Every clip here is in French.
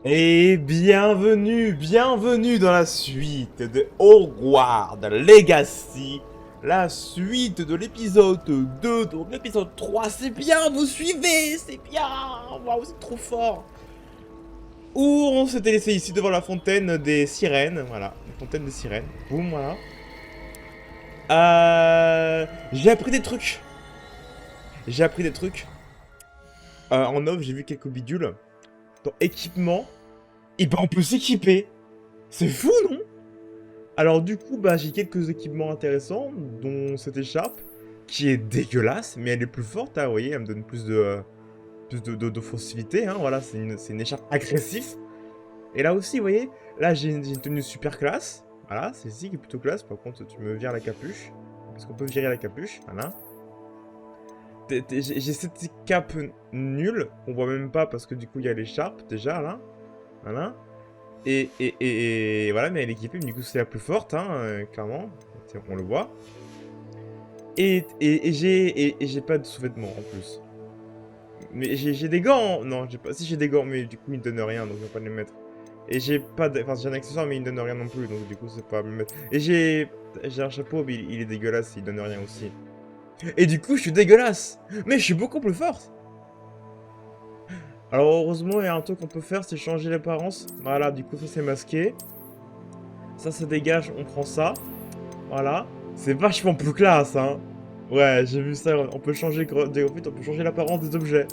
Et bienvenue dans la suite de Hogwarts Legacy, la suite de l'épisode 2, donc l'épisode 3, c'est bien, vous suivez, c'est bien, waouh, c'est trop fort. Où on s'était laissé ici devant la fontaine des sirènes, voilà, la fontaine des sirènes, boum, voilà. J'ai appris des trucs, j'ai appris des trucs. En off, j'ai vu quelques bidules. Dans équipement, et ben on peut s'équiper, c'est fou, non? Alors du coup, bah, j'ai quelques équipements intéressants, dont cette écharpe, qui est dégueulasse, mais elle est plus forte, hein, vous voyez, elle me donne d'offensivité, hein, voilà, c'est une écharpe agressive. Et là aussi, vous voyez, là j'ai une tenue super classe, voilà, c'est ici qui est plutôt classe, par contre tu me vires la capuche, parce qu'on peut virer la capuche, voilà. J'ai cette cape nulle, qu'on voit même pas parce que du coup il y a l'écharpe déjà, là, voilà. Et voilà, mais elle est équipée, mais du coup c'est la plus forte, hein, clairement, on le voit. Et j'ai pas de sous-vêtements en plus. Mais j'ai des gants, non, j'ai pas, si j'ai des gants, mais du coup ils me donnent rien, donc je vais pas les mettre. Et j'ai pas de, enfin j'ai un accessoire, mais il me donne rien non plus, donc du coup c'est pas à me mettre. Et j'ai un chapeau, mais il est dégueulasse, il donne rien aussi. Et du coup je suis dégueulasse, mais je suis beaucoup plus forte. Alors heureusement il y a un truc qu'on peut faire, c'est changer l'apparence. Voilà, du coup ça c'est masqué. Ça dégage, on prend ça. Voilà. C'est vachement plus classe, hein. Ouais, j'ai vu ça. On peut changer, en fait, on peut changer l'apparence des objets.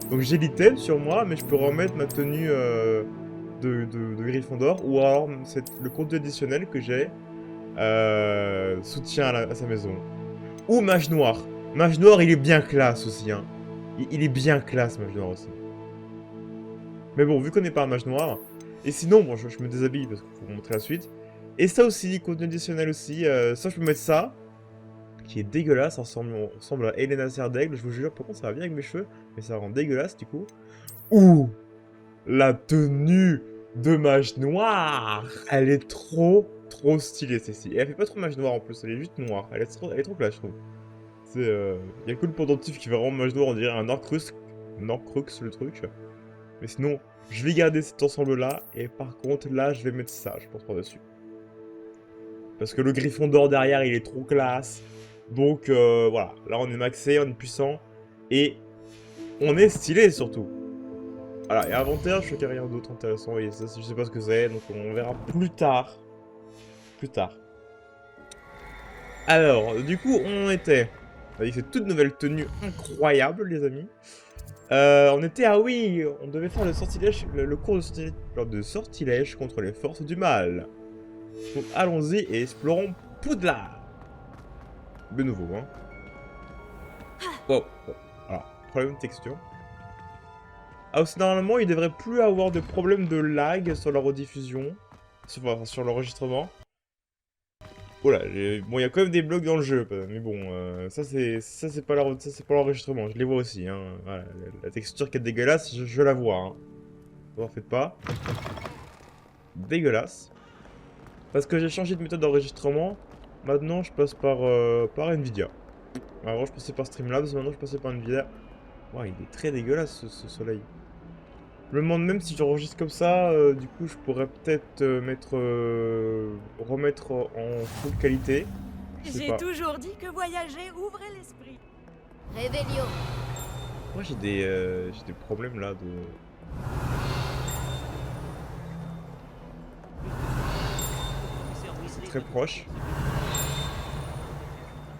Donc j'ai l'item sur moi, mais je peux remettre ma tenue de Gryffondor. Ou alors, c'est le contenu additionnel que j'ai. Soutien à sa maison. Ou Mage Noir. Mage Noir, il est bien classe aussi, hein. Il est bien classe, Mage Noir aussi. Mais bon, vu qu'on n'est pas un Mage Noir. Et sinon, bon, je me déshabille parce qu'il faut vous montrer la suite. Et ça aussi, contenu additionnel aussi. Ça, je peux mettre ça. Qui est dégueulasse, ça ressemble à Elena Serdaigle, je vous jure, par contre ça va bien avec mes cheveux, mais ça rend dégueulasse du coup. Ouh, la tenue de mage noire, elle est trop stylée celle-ci. Et elle fait pas trop mage noire en plus, elle est juste noire, elle est trop classe je trouve. C'est, y a que le pendentif qui fait vraiment mage noire, on dirait un Horcrux le truc. Mais sinon, je vais garder cet ensemble là, et par contre là je vais mettre ça, je pense par-dessus. Parce que le griffon d'or derrière il est trop classe. Donc voilà, là on est maxé, on est puissant. Et on est stylé surtout. Voilà, et inventaire, je sais qu'il n'y a rien d'autre intéressant. Et ça, je sais pas ce que c'est, donc on verra plus tard. Plus tard. Alors, du coup, on était avec cette toute nouvelle tenue incroyable, les amis. On était, ah oui, on devait faire le sortilège, le cours de sortilège contre les forces du mal. Donc allons-y et explorons Poudlard. De nouveau, hein. Wow. Alors, problème de texture. Ah, aussi, normalement, il devrait plus avoir de problème de lag sur la rediffusion. Sur l'enregistrement. Oh là, bon, il y a quand même des bugs dans le jeu, mais bon, ça c'est pas l'enregistrement, je les vois aussi, hein. Voilà, la texture qui est dégueulasse, je la vois, hein. Ne vous en faites pas. Dégueulasse. Parce que j'ai changé de méthode d'enregistrement, maintenant je passe par Nvidia. Avant je passais par Streamlabs, maintenant je passais par Nvidia. Ouais, il est très dégueulasse ce soleil. Je me demande même si j'enregistre comme ça, du coup je pourrais peut-être remettre en full qualité. Je sais J'ai pas. toujours dit que voyager ouvrait l'esprit. Réveillon. Moi j'ai des problèmes là de... C'est très proche.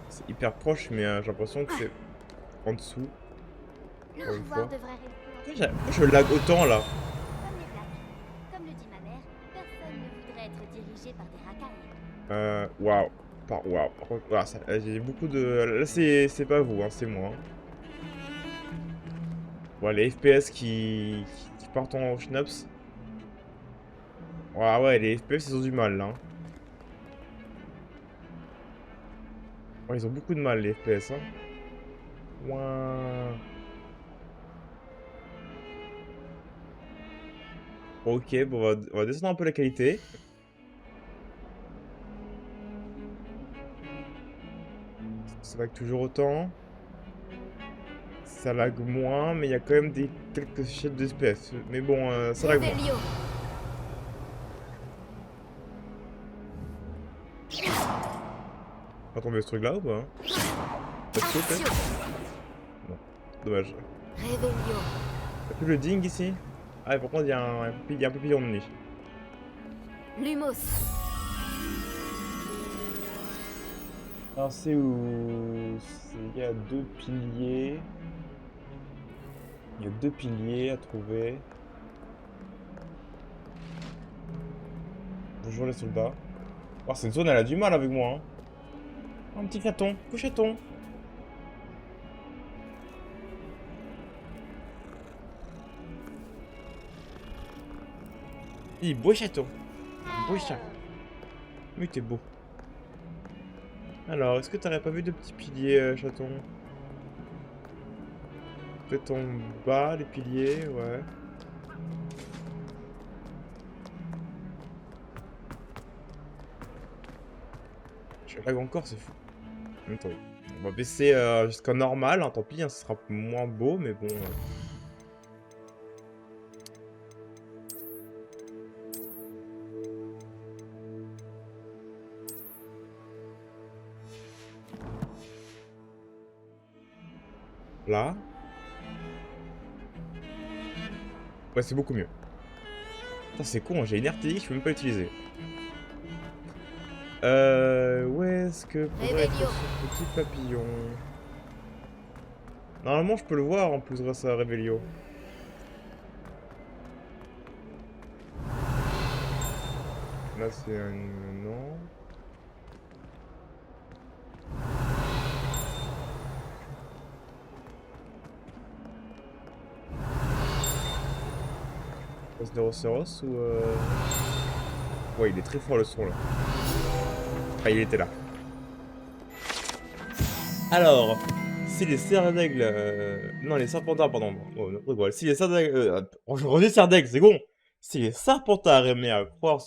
C'est hyper proche mais j'ai l'impression que c'est en dessous. Le Encore une pouvoir fois. devrait Pourquoi je lag autant là? comme les blagues. Comme le dit ma mère, personne ne voudrait être dirigé par des racailles. Waouh. Waouh. Par contre, voilà, j'ai beaucoup de... Là c'est pas vous, hein, c'est moi. Hein. Voilà, les FPS qui partent en schnaps. Ouais, ouais, les FPS, ils ont du mal, là. Hein. Ouais, ils ont beaucoup de mal, les FPS, hein. Ouin. Ok, bon, on va descendre un peu la qualité. Ça va que toujours autant. ça lag moins, mais il y a quand même quelques chefs d'espèces. Mais bon, ça lag moins. Revelio. On va tomber ce truc là ou pas? Pas de saut, Accio. peut-être. Dommage. Revelio. Y'a plus le ding ici? Ah, par contre, il y a un papillon de nuit. Lumos. Alors, c'est où? Il y a 2 piliers. Il y a 2 piliers à trouver. Bonjour les soldats. Oh, cette zone, elle a du mal avec moi. Hein. Un petit chaton. Couche-chaton. Beau chaton. Beau chat. Oui, t'es beau. Alors, est-ce que t'aurais pas vu de petits piliers, chaton? Peut-être en bas, les piliers, ouais. Je lag encore, c'est fou. Attends, on va baisser jusqu'à normal, hein, tant pis, hein, ce sera moins beau, mais bon... Là. Ouais, c'est beaucoup mieux. Putain, c'est con, j'ai une RTX, je peux même pas l'utiliser. Où est-ce que pourrait être ce petit papillon? Normalement, je peux le voir en plus grâce à Revelio. Là, c'est un... non. C'est Rhinocéros ou ouais, il est très fort le son là. Ah, il était là. Alors, si les cerfs d'aigle... non, les serpentards, pardon. Oh, n'importe quoi. Si les cerfs d'aigle... je redis cerfs d'aigle, c'est bon. Si les serpentards aimaient à croire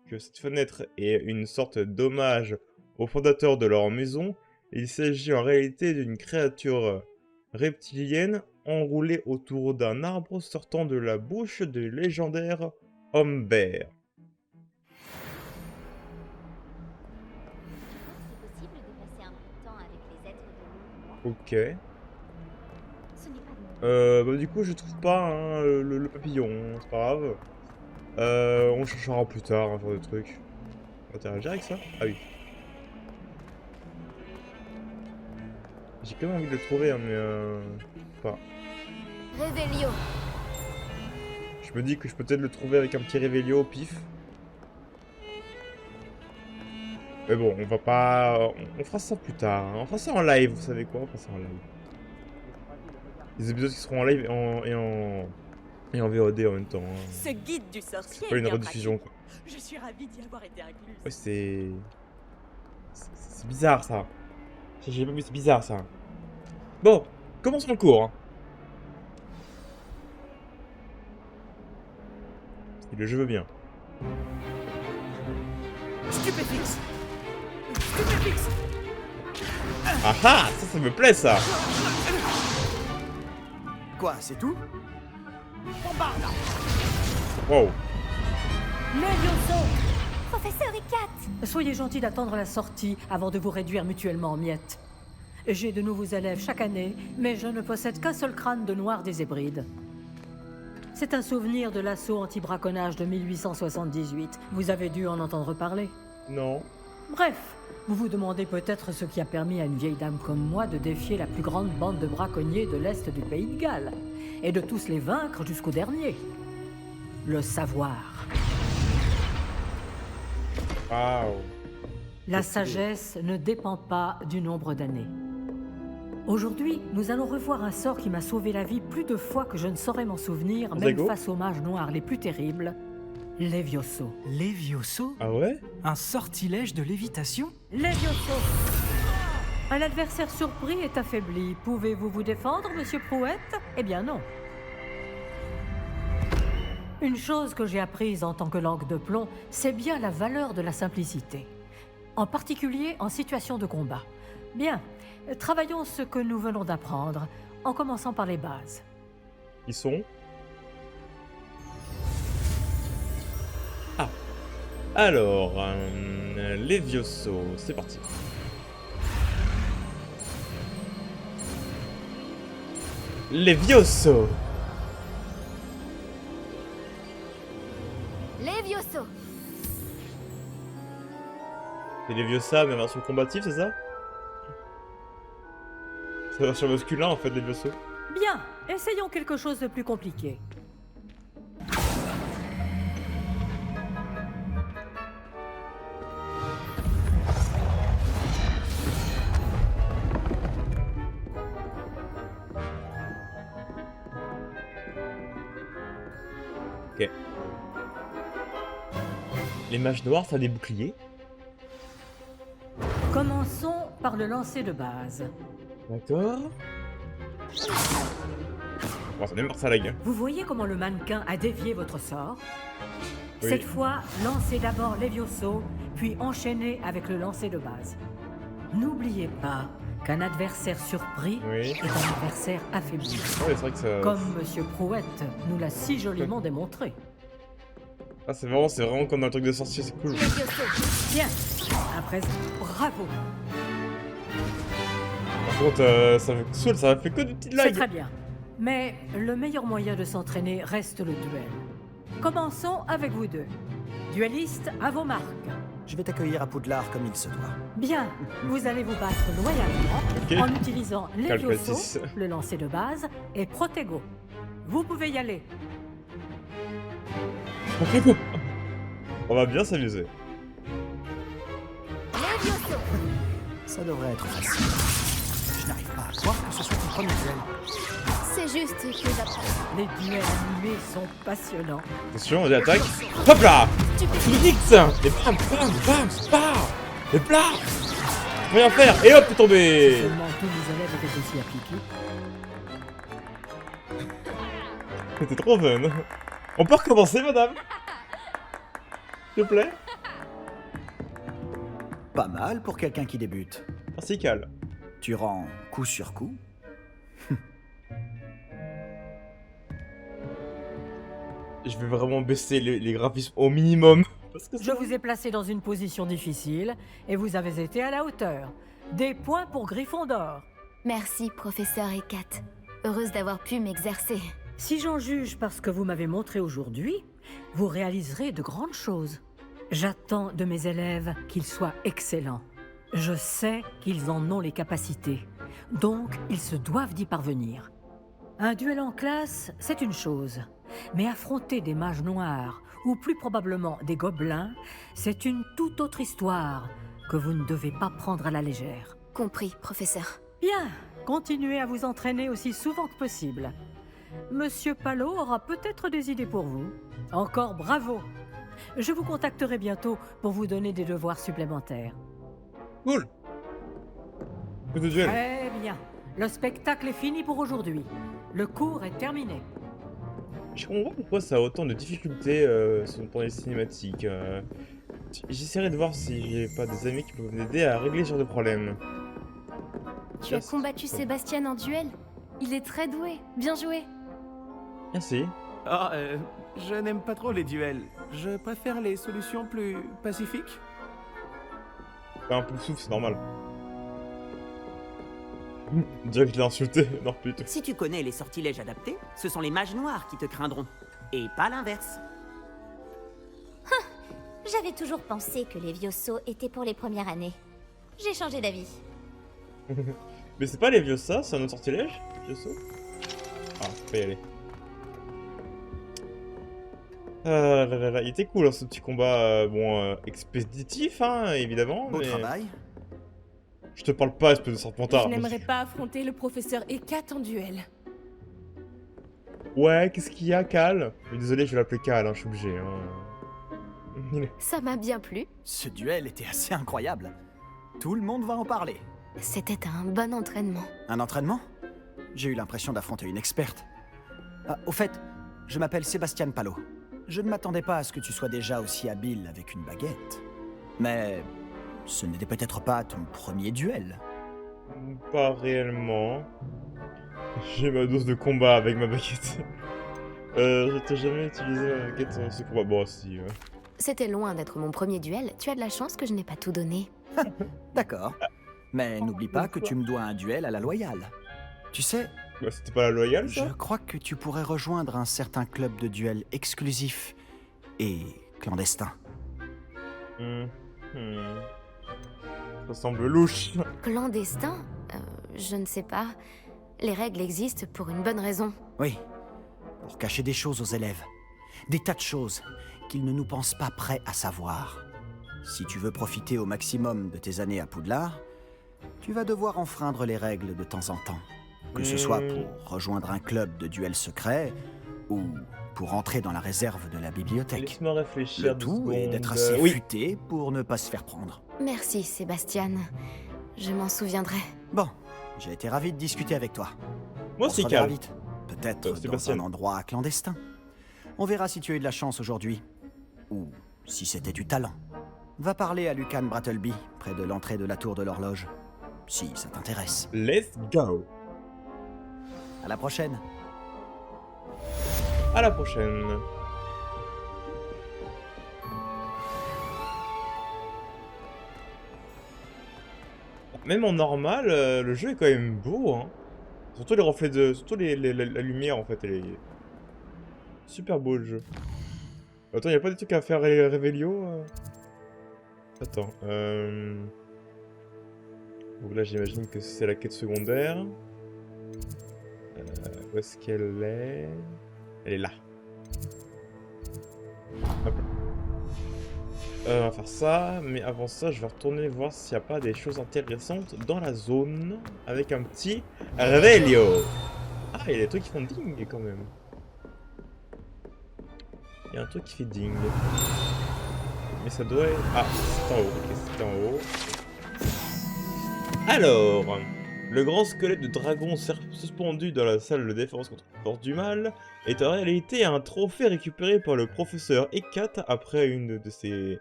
que cette fenêtre est une sorte d'hommage au fondateur de leur maison, il s'agit en réalité d'une créature reptilienne enroulée autour d'un arbre sortant de la bouche du légendaire Humbert. C'est possible de passer un peu de temps avec les êtres de l'eau. Ok. Ce n'est pas de Bah du coup je trouve pas hein, le papillon, c'est pas grave. On cherchera plus tard un genre de truc. On va interagir avec ça? Ah oui. J'ai quand même envie de le trouver, hein, mais pas. Revelio. Je me dis que je peux peut-être le trouver avec un petit Revelio au pif. Mais bon, on va pas... On fera ça plus tard. Hein. On fera ça en live, vous savez quoi? On fera ça en live. Les épisodes qui seront en live et en VOD en même temps. Hein. Ce guide du sorcier. C'est pas une est bien rediffusion, quoi. pratique. Je suis ravie d'y avoir été incluse. Ouais, c'est bizarre, ça. J'ai pas vu, c'est bizarre, ça. Bon, commençons le cours. Hein. Le jeu veut bien. Stupéfix. Stupéfix. Ah ah, ça me plaît, ça. Quoi, c'est tout? Bombarde. Wow. Levioso! Professeur Icat. Soyez gentil d'attendre la sortie avant de vous réduire mutuellement en miettes. J'ai de nouveaux élèves chaque année, mais je ne possède qu'un seul crâne de noir des Hébrides. C'est un souvenir de l'assaut anti-braconnage de 1878. Vous avez dû en entendre parler. Non. Bref, vous vous demandez peut-être ce qui a permis à une vieille dame comme moi de défier la plus grande bande de braconniers de l'Est du pays de Galles, et de tous les vaincre jusqu'au dernier. Le savoir. Waouh. La sagesse ne dépend pas du nombre d'années. Aujourd'hui, nous allons revoir un sort qui m'a sauvé la vie plus de fois que je ne saurais m'en souvenir, même Zago face aux mages noirs les plus terribles, Levioso. Levioso? Ah ouais? Un sortilège de lévitation? Levioso! Un adversaire surpris est affaibli. Pouvez-vous vous défendre, monsieur Prouette? Eh bien non. Une chose que j'ai apprise en tant que langue de plomb, c'est bien la valeur de la simplicité. En particulier en situation de combat. Bien, travaillons ce que nous venons d'apprendre. en commençant par les bases. Ils sont... Ah. Alors, Levioso, c'est parti. Levioso. Levioso. C'est Leviosa, mais en version combative, c'est ça? C'est la version masculin, en fait, Levioso. Bien, essayons quelque chose de plus compliqué. Ok. Les mages noirs, ça a des boucliers. Commençons par le lancer de base. D'accord. Bon, ça démarre ça, la gueule. Vous voyez comment le mannequin a dévié votre sort? Oui. Cette fois, lancez d'abord Levioso, puis enchaînez avec le lancer de base. N'oubliez pas qu'un adversaire surpris Oui. est un adversaire affaibli, Ouais, c'est vrai que ça... comme Monsieur Prouette nous l'a si joliment démontré. Ah, c'est vraiment comme dans le truc de sorcier, c'est cool. Levioso. Bien, à présent, bravo, Par contre, ça fait que des petites c'est lags. très bien. Mais le meilleur moyen de s'entraîner reste le duel. Commençons avec vous deux. Duellistes, à vos marques. Je vais t'accueillir à Poudlard comme il se doit. Bien, vous allez vous battre loyalement Ok. en utilisant Levioso, Calculatrice. le lancer de base, et Protego. Vous pouvez y aller. On va bien s'amuser. Levioso. Ça devrait être facile. Je n'arrive pas à croire que ce soit ton premier duel. C'est juste que j'apprends. Les duels animés sont passionnants. Attention, on attaque. Hop là. Stupide. X. Et bam, bam, bam, bam. Et blam. Rien faire. Et hop, t'es tombé. Seulement tous les élèves étaient aussi appliqués. C'était trop fun. On peut recommencer, madame? S'il te plaît? Pas mal pour quelqu'un qui débute. Merci, Cal. Tu rends coup sur coup. Je vais vraiment baisser les graphismes au minimum. Parce que Je vous ai placé dans une position difficile et vous avez été à la hauteur. Des points pour Gryffondor. Merci, professeur Hecat. Heureuse d'avoir pu m'exercer. Si j'en juge par ce que vous m'avez montré aujourd'hui, vous réaliserez de grandes choses. J'attends de mes élèves qu'ils soient excellents. Je sais qu'ils en ont les capacités, donc ils se doivent d'y parvenir. Un duel en classe, c'est une chose, mais affronter des mages noirs, ou plus probablement des gobelins, c'est une toute autre histoire que vous ne devez pas prendre à la légère. Compris, professeur. Bien, continuez à vous entraîner aussi souvent que possible. Monsieur Palot aura peut-être des idées pour vous. Encore bravo. Je vous contacterai bientôt pour vous donner des devoirs supplémentaires. Cool. Coup de duel. Très bien. Le spectacle est fini pour aujourd'hui. Le cours est terminé. Je comprends pas pourquoi ça a autant de difficultés pendant les cinématiques. J'essaierai de voir si j'ai pas des amis qui peuvent m'aider à régler ce genre de problème. Tu as combattu Sébastien en duel? Il est très doué. Bien joué. Merci. Ah, je n'aime pas trop les duels. Je préfère les solutions plus pacifiques. T'as un peu de souffle, c'est normal. Déjà que je l'ai insulté, non putain. Si tu connais les sortilèges adaptés, ce sont les mages noirs qui te craindront. Et pas l'inverse. J'avais toujours pensé que les Vioso étaient pour les premières années. J'ai changé d'avis. Mais c'est pas les vieux ça, c'est un autre sortilège? Je saute. Ah, faut pas y aller. Il était cool hein, ce petit combat, expéditif, hein, évidemment. Beau mais... travail. Je te parle pas, espèce de serpentard. Je n'aimerais pas affronter le professeur Hecat en duel. Ouais, qu'est-ce qu'il y a, Cal? Désolé, je vais l'appeler Cal, hein, je suis obligé. Hein. Ça m'a bien plu. Ce duel était assez incroyable. Tout le monde va en parler. C'était un bon entraînement. Un entraînement? J'ai eu l'impression d'affronter une experte. Ah, au fait, je m'appelle Sébastien Palot. Je ne m'attendais pas à ce que tu sois déjà aussi habile avec une baguette. Mais ce n'était peut-être pas ton premier duel. Pas réellement. J'ai ma dose de combat avec ma baguette. Je t'ai jamais utilisé ma baguette dans ce combat. Bon, si, ouais. C'était loin d'être mon premier duel. Tu as de la chance que je n'ai pas tout donné. D'accord. Mais n'oublie pas que tu me dois un duel à la loyale. Tu sais, Bah, c'était pas la loyale, je ça? crois que tu pourrais rejoindre un certain club de duel exclusif et clandestin. Ça semble louche. Clandestin Je ne sais pas. Les règles existent pour une bonne raison. Oui, pour cacher des choses aux élèves. Des tas de choses qu'ils ne nous pensent pas prêts à savoir. Si tu veux profiter au maximum de tes années à Poudlard, tu vas devoir enfreindre les règles de temps en temps. Que ce soit pour rejoindre un club de duel secret ou pour entrer dans la réserve de la bibliothèque. Laisse-moi réfléchir. Le 2 tout est secondes. d'être assez Oui. futé pour ne pas se faire prendre. Merci, Sébastien. Je m'en souviendrai. Bon, j'ai été ravi de discuter avec toi. Moi On se aussi, reverra Cal. vite. Peut-être dans Sébastien. un endroit clandestin. On verra si tu as eu de la chance aujourd'hui. Ou si c'était du talent. Va parler à Lucan Brattleby, près de l'entrée de la tour de l'horloge. Si ça t'intéresse. Let's go. À la prochaine. À la prochaine. Même en normal, le jeu est quand même beau, hein. Surtout les reflets de... Surtout la lumière, en fait, elle est... Super beau, le jeu. Attends, y a pas des trucs à faire Revelio Attends, Donc là, j'imagine que c'est la quête secondaire. Où est-ce qu'elle est? Elle est là. Hop là. On va faire ça, mais avant ça, je vais retourner voir s'il n'y a pas des choses intéressantes dans la zone avec un petit Revelio. Ah, il y a des trucs qui font ding quand même. Il y a un truc qui fait ding. Mais ça doit être... Ah, c'est en haut. Ok, c'est en haut. Alors, le grand squelette de dragon suspendu dans la salle de défense contre les forces du mal est en réalité un trophée récupéré par le professeur Hecat après une de ses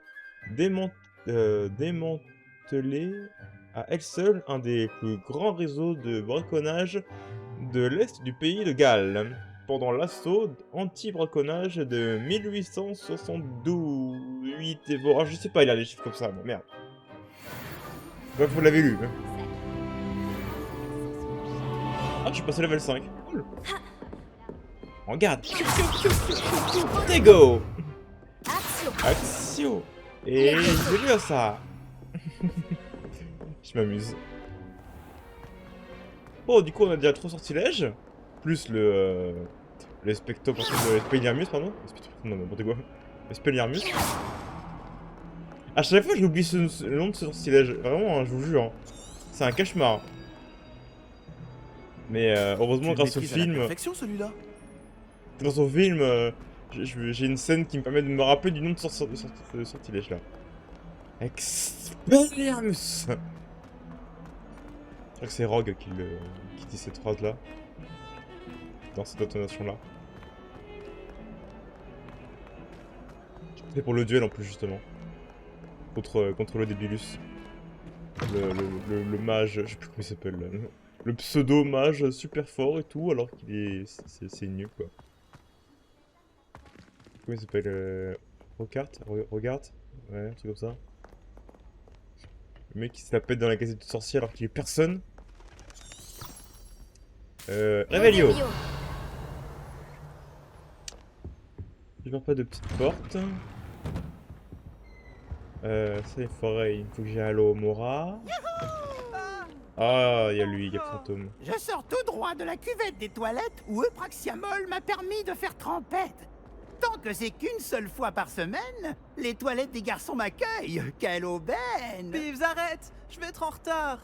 démantelés à elle seule un des plus grands réseaux de braconnage de l'est du pays de Galles pendant l'assaut anti-braconnage de 1872. Et bon, je sais pas, il a les chiffres comme ça, bon, merde. Bref, vous l'avez lu. Hein. Ah, je suis passé level 5. Cool. Regarde. Tego. Action. Et j'ai vu ça. Je m'amuse. Bon, du coup, on a déjà 3 sortilèges. Plus le Spelliarmus, pardon. Non, n'importe quoi. Le Spelliarmus. À chaque fois, j'oublie le nom de ce sortilège. Vraiment, hein, je vous jure. Hein. C'est un cauchemar. Mais heureusement, grâce au film... celui-là. Grâce au film, j'ai une scène qui me permet de me rappeler du nom de ce sortilège là. Expelliarmus. Je crois que c'est Rogue qui dit cette phrase là. Dans cette intonation là. C'est pour le duel en plus justement. Contre le Débilus. Le mage, je sais plus comment il s'appelle là. Le pseudo mage super fort et tout alors qu'il est... c'est nul quoi. Comment il s'appelle Regarde ouais, un truc comme ça. Le mec qui se la pète dans la casette de sorcier alors qu'il est personne. Revelio. Je vois pas de petite porte. C'est les forêts, il faut que j'aille à l'Omora. Ah, il y a lui, il y a Fantôme. Je sors tout droit de la cuvette des toilettes où Eupraxiamol m'a permis de faire trempette. Tant que c'est qu'une seule fois par semaine, les toilettes des garçons m'accueillent. Quelle aubaine! Pives, arrête! Je vais être en retard!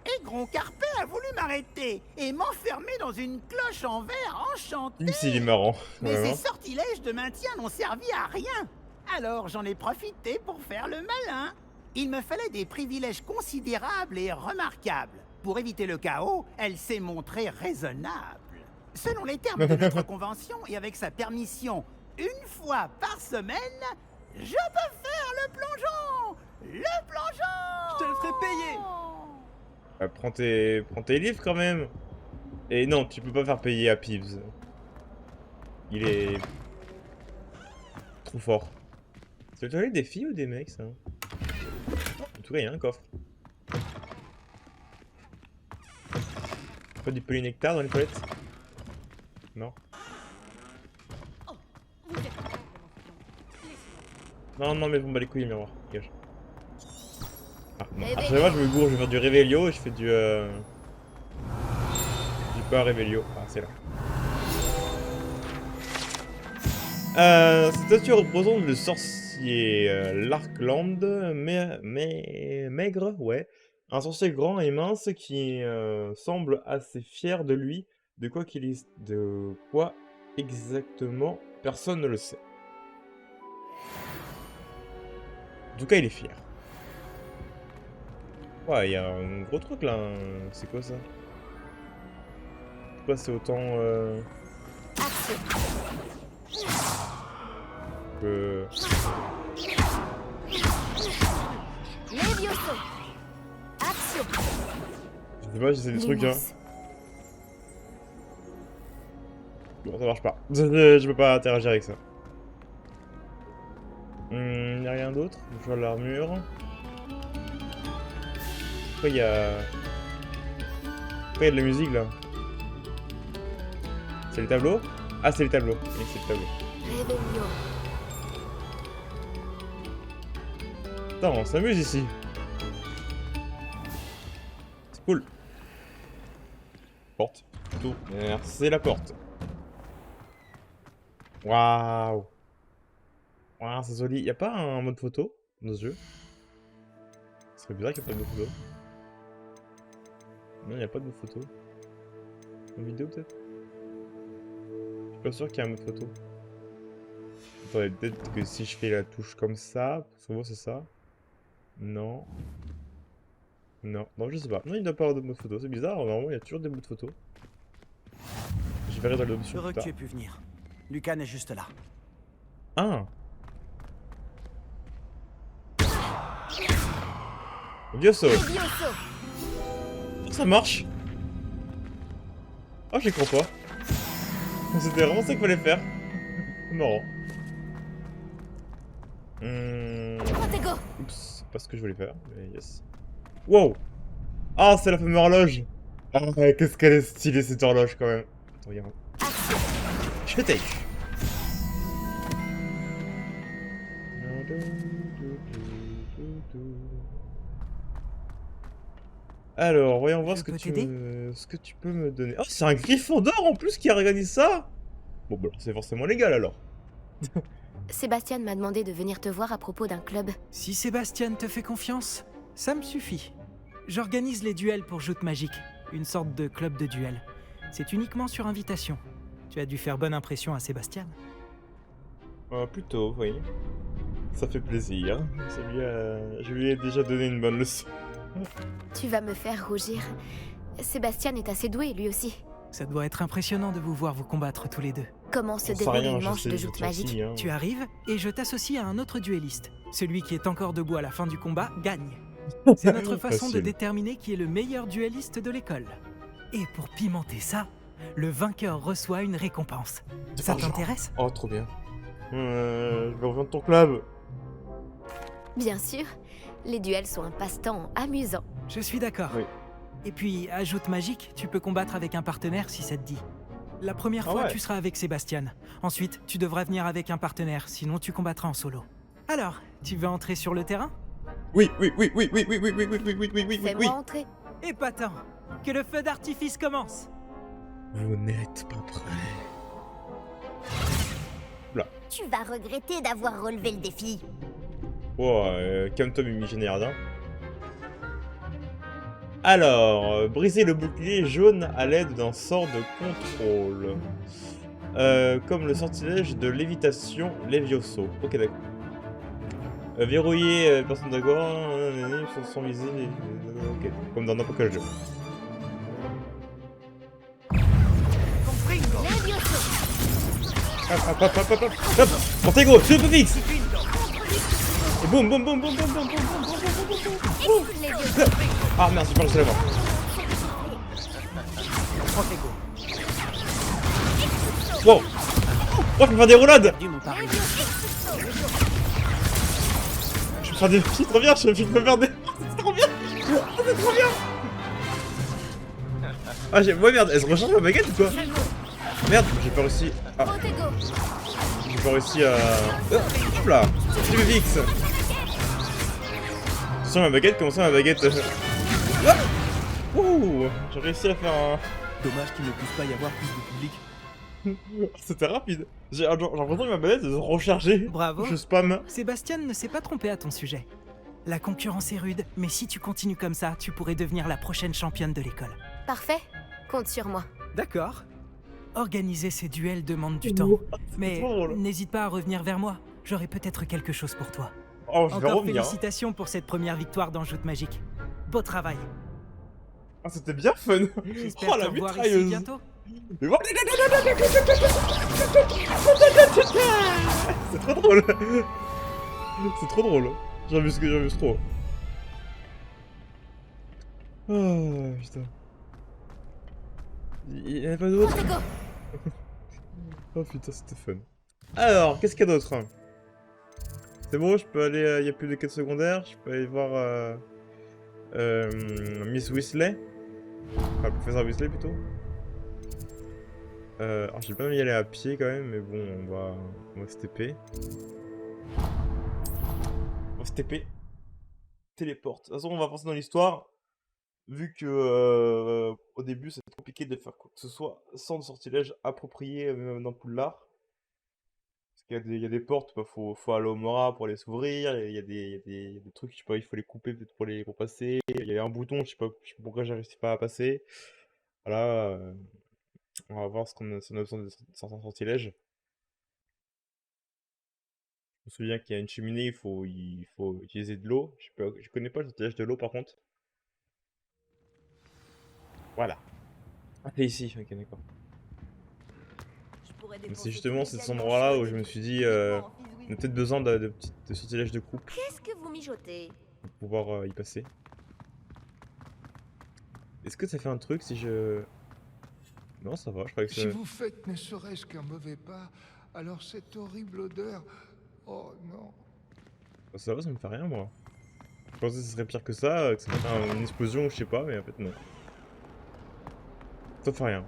Et Groncarpé a voulu m'arrêter et m'enfermer dans une cloche en verre enchantée. Même s'il est marrant. Mais vraiment. ces sortilèges de maintien n'ont servi à rien. Alors j'en ai profité pour faire le malin. Il me fallait des privilèges considérables et remarquables. Pour éviter le chaos, elle s'est montrée raisonnable. Selon les termes de notre convention et avec sa permission, une fois par semaine, je peux faire le plongeon. Le plongeon. Je te le ferai payer! Prends tes livres quand même. Et non, tu peux pas faire payer à Peeves. Il est... trop fort. C'est le toilette des filles ou des mecs, ça? En tout cas, il y a un coffre. Pas du polynectar dans les toilettes? Non. Non, non, mais bon, bah les couilles, les miroirs. Dégage. Ah, non. À chaque fois, je me gourre, je vais faire du Réveillio et je fais du pas Réveillio. Ah, c'est là. Cette statue représente le sorcier Larkland, maigre, ouais. Un sorcier grand et mince qui semble assez fier de lui. De quoi exactement, personne ne le sait. En tout cas, il est fier. Ouais, il y a un gros truc là. C'est quoi ça? Pourquoi c'est autant que... Levioso. Action. Je sais pas si c'est des trucs, hein. Bon, ça marche pas. Je peux pas interagir avec ça. Y'a rien d'autre? Je vois l'armure. Pourquoi y a... Pourquoi y a de la musique là? C'est les tableaux? Ah, c'est les tableaux. Oui, c'est les tableaux. Attends, on s'amuse ici. C'est cool. Porte. Tout. C'est la porte. Waouh. Waouh, c'est joli. Y'a pas un mode photo dans ce jeu? Ce serait bizarre qu'il n'y ait pas de mode photo. Non, il n'y a pas de mode photo. Une vidéo peut-être? Je suis pas sûr qu'il y ait un mode photo. Attendez, peut-être que si je fais la touche comme ça, souvent c'est ça. Non. Non, non, je sais pas. Non, il ne doit pas avoir de mode photo. C'est bizarre, normalement il y a toujours des modes photo. Je verrai dans l'option. Heureux que tu aies pu venir. Lucan est juste là. Ah! Levioso! Ça marche! Oh, j'y crois pas. C'était vraiment ça qu'il fallait faire. Marrant. Oups, c'est pas ce que je voulais faire, mais yes. Wow! Ah, c'est la fameuse horloge! Ah, qu'est-ce qu'elle est stylée cette horloge quand même. Attends, regarde. Je fais take. Alors, voyons voir ce que tu peux me donner. Oh, c'est un Gryffondor en plus qui organise ça! Bon, bah, c'est forcément légal alors. Sébastien m'a demandé de venir te voir à propos d'un club. Si Sébastien te fait confiance, ça me suffit. J'organise les duels pour Joute Magique, une sorte de club de duel. C'est uniquement sur invitation. Tu as dû faire bonne impression à Sébastien. Plutôt, oui. Ça fait plaisir. Je lui ai déjà donné une bonne leçon. Tu vas me faire rougir. Sébastien est assez doué, lui aussi. Ça doit être impressionnant de vous voir vous combattre tous les deux. Comment se déroule une manche de Joute Magique? Tu arrives et je t'associe à un autre duelliste. Celui qui est encore debout à la fin du combat gagne. C'est notre façon de déterminer qui est le meilleur duelliste de l'école. Et pour pimenter ça, le vainqueur reçoit une récompense. Ça t'intéresse? Oh, trop bien. Je vais rejoindre ton club. Bien sûr, les duels sont un passe-temps amusant. Je suis d'accord. Oui. Et puis, à Joute Magique, tu peux combattre avec un partenaire si ça te dit. La première fois, tu seras avec Sébastien. Ensuite, tu devras venir avec un partenaire, sinon tu combattras en solo. Alors, tu veux entrer sur le terrain? Oui. Fais-moi entrer. Épatant. Que le feu d'artifice commence. Vous n'êtes pas prêts. Là. Tu vas regretter d'avoir relevé le défi. Oh, calme-toi, Mimi Générardin. Alors, briser le bouclier jaune à l'aide d'un sort de contrôle. Comme le sortilège de lévitation Levioso. Ok, d'accord. Verrouiller personne d'accord, sans viser. Ok, comme dans n'importe quel jeu. Hop, Montego, super fixe. Et boum. Ah merde, j'ai pas lancé la mort. Montego, Wow. Oh, je peux faire des roulades. Du mon pari. Je peux faire des... C'est trop bien, je peux faire des... C'est trop bien. C'est trop bien. Ah, j'ai... Ouais, merde, elle se recharge ma baguette ou quoi? Merde, j'ai pas réussi... Ah. J'ai pas réussi à... Hop là. C'est le VX. Attention, ma baguette, comment ça, ma baguette? Ah. Ouh, j'ai réussi à faire un... Dommage qu'il ne puisse pas y avoir plus de public. C'était rapide. J'ai l'impression que ma baguette est rechargée. Bravo. Je spam. Sébastien ne s'est pas trompé à ton sujet. La concurrence est rude, mais si tu continues comme ça, tu pourrais devenir la prochaine championne de l'école. Parfait, compte sur moi. D'accord. Organiser ces duels demande du temps, mais n'hésite pas à revenir vers moi. J'aurai peut-être quelque chose pour toi. Oh, je vais Encore revenir. félicitations pour cette première victoire dans Joute Magique. Beau travail. Ah, c'était bien fun. J'espère Oh, te la revoir ici mitrailleuse. bientôt. Mais voilà. C'est trop drôle. C'est trop drôle. J'abuse trop. Oh putain. Il y en a pas d'autre. Oh putain, c'était fun. Alors, qu'est-ce qu'il y a d'autre? C'est bon, je peux aller... Il y a plus de quêtes secondaires. Je peux aller voir... Miss Weasley. Enfin, Professeur Weasley plutôt. Alors j'ai pas envie d'y aller à pied quand même, mais bon, on va se TP. On va se TP. Téléporte. De toute façon, on va avancer dans l'histoire. Vu que au début, c'est compliqué de faire quoi que ce soit sans sortilège approprié même dans Poudlard. Parce qu'il y a des portes, bah, faut aller au Mora pour les s'ouvrir. Il y a des trucs, je sais pas, il faut les couper peut-être pour passer. Il y a un bouton, je sais pas pourquoi j'ai réussi pas à passer. Voilà. On va voir si on a besoin de certains sortilèges. Je me souviens qu'il y a une cheminée, il faut utiliser de l'eau. Je connais pas le sortilège de l'eau par contre. Voilà. Ah, c'est ici, ok, d'accord. C'est justement cet endroit-là où je me suis dit, on a peut-être besoin de sortilèges de coupe Qu'est-ce que vous mijotez? pour pouvoir y passer. Est-ce que ça fait un truc si je... Non, ça va, je croyais que ça... Si vous faites ne serait-ce qu'un mauvais pas, alors cette horrible odeur... Oh non. Bah, ça va, ça me fait rien, moi. Je pensais que ce serait pire que ça ferait une explosion ou je sais pas, mais en fait, non. Ça fait rien.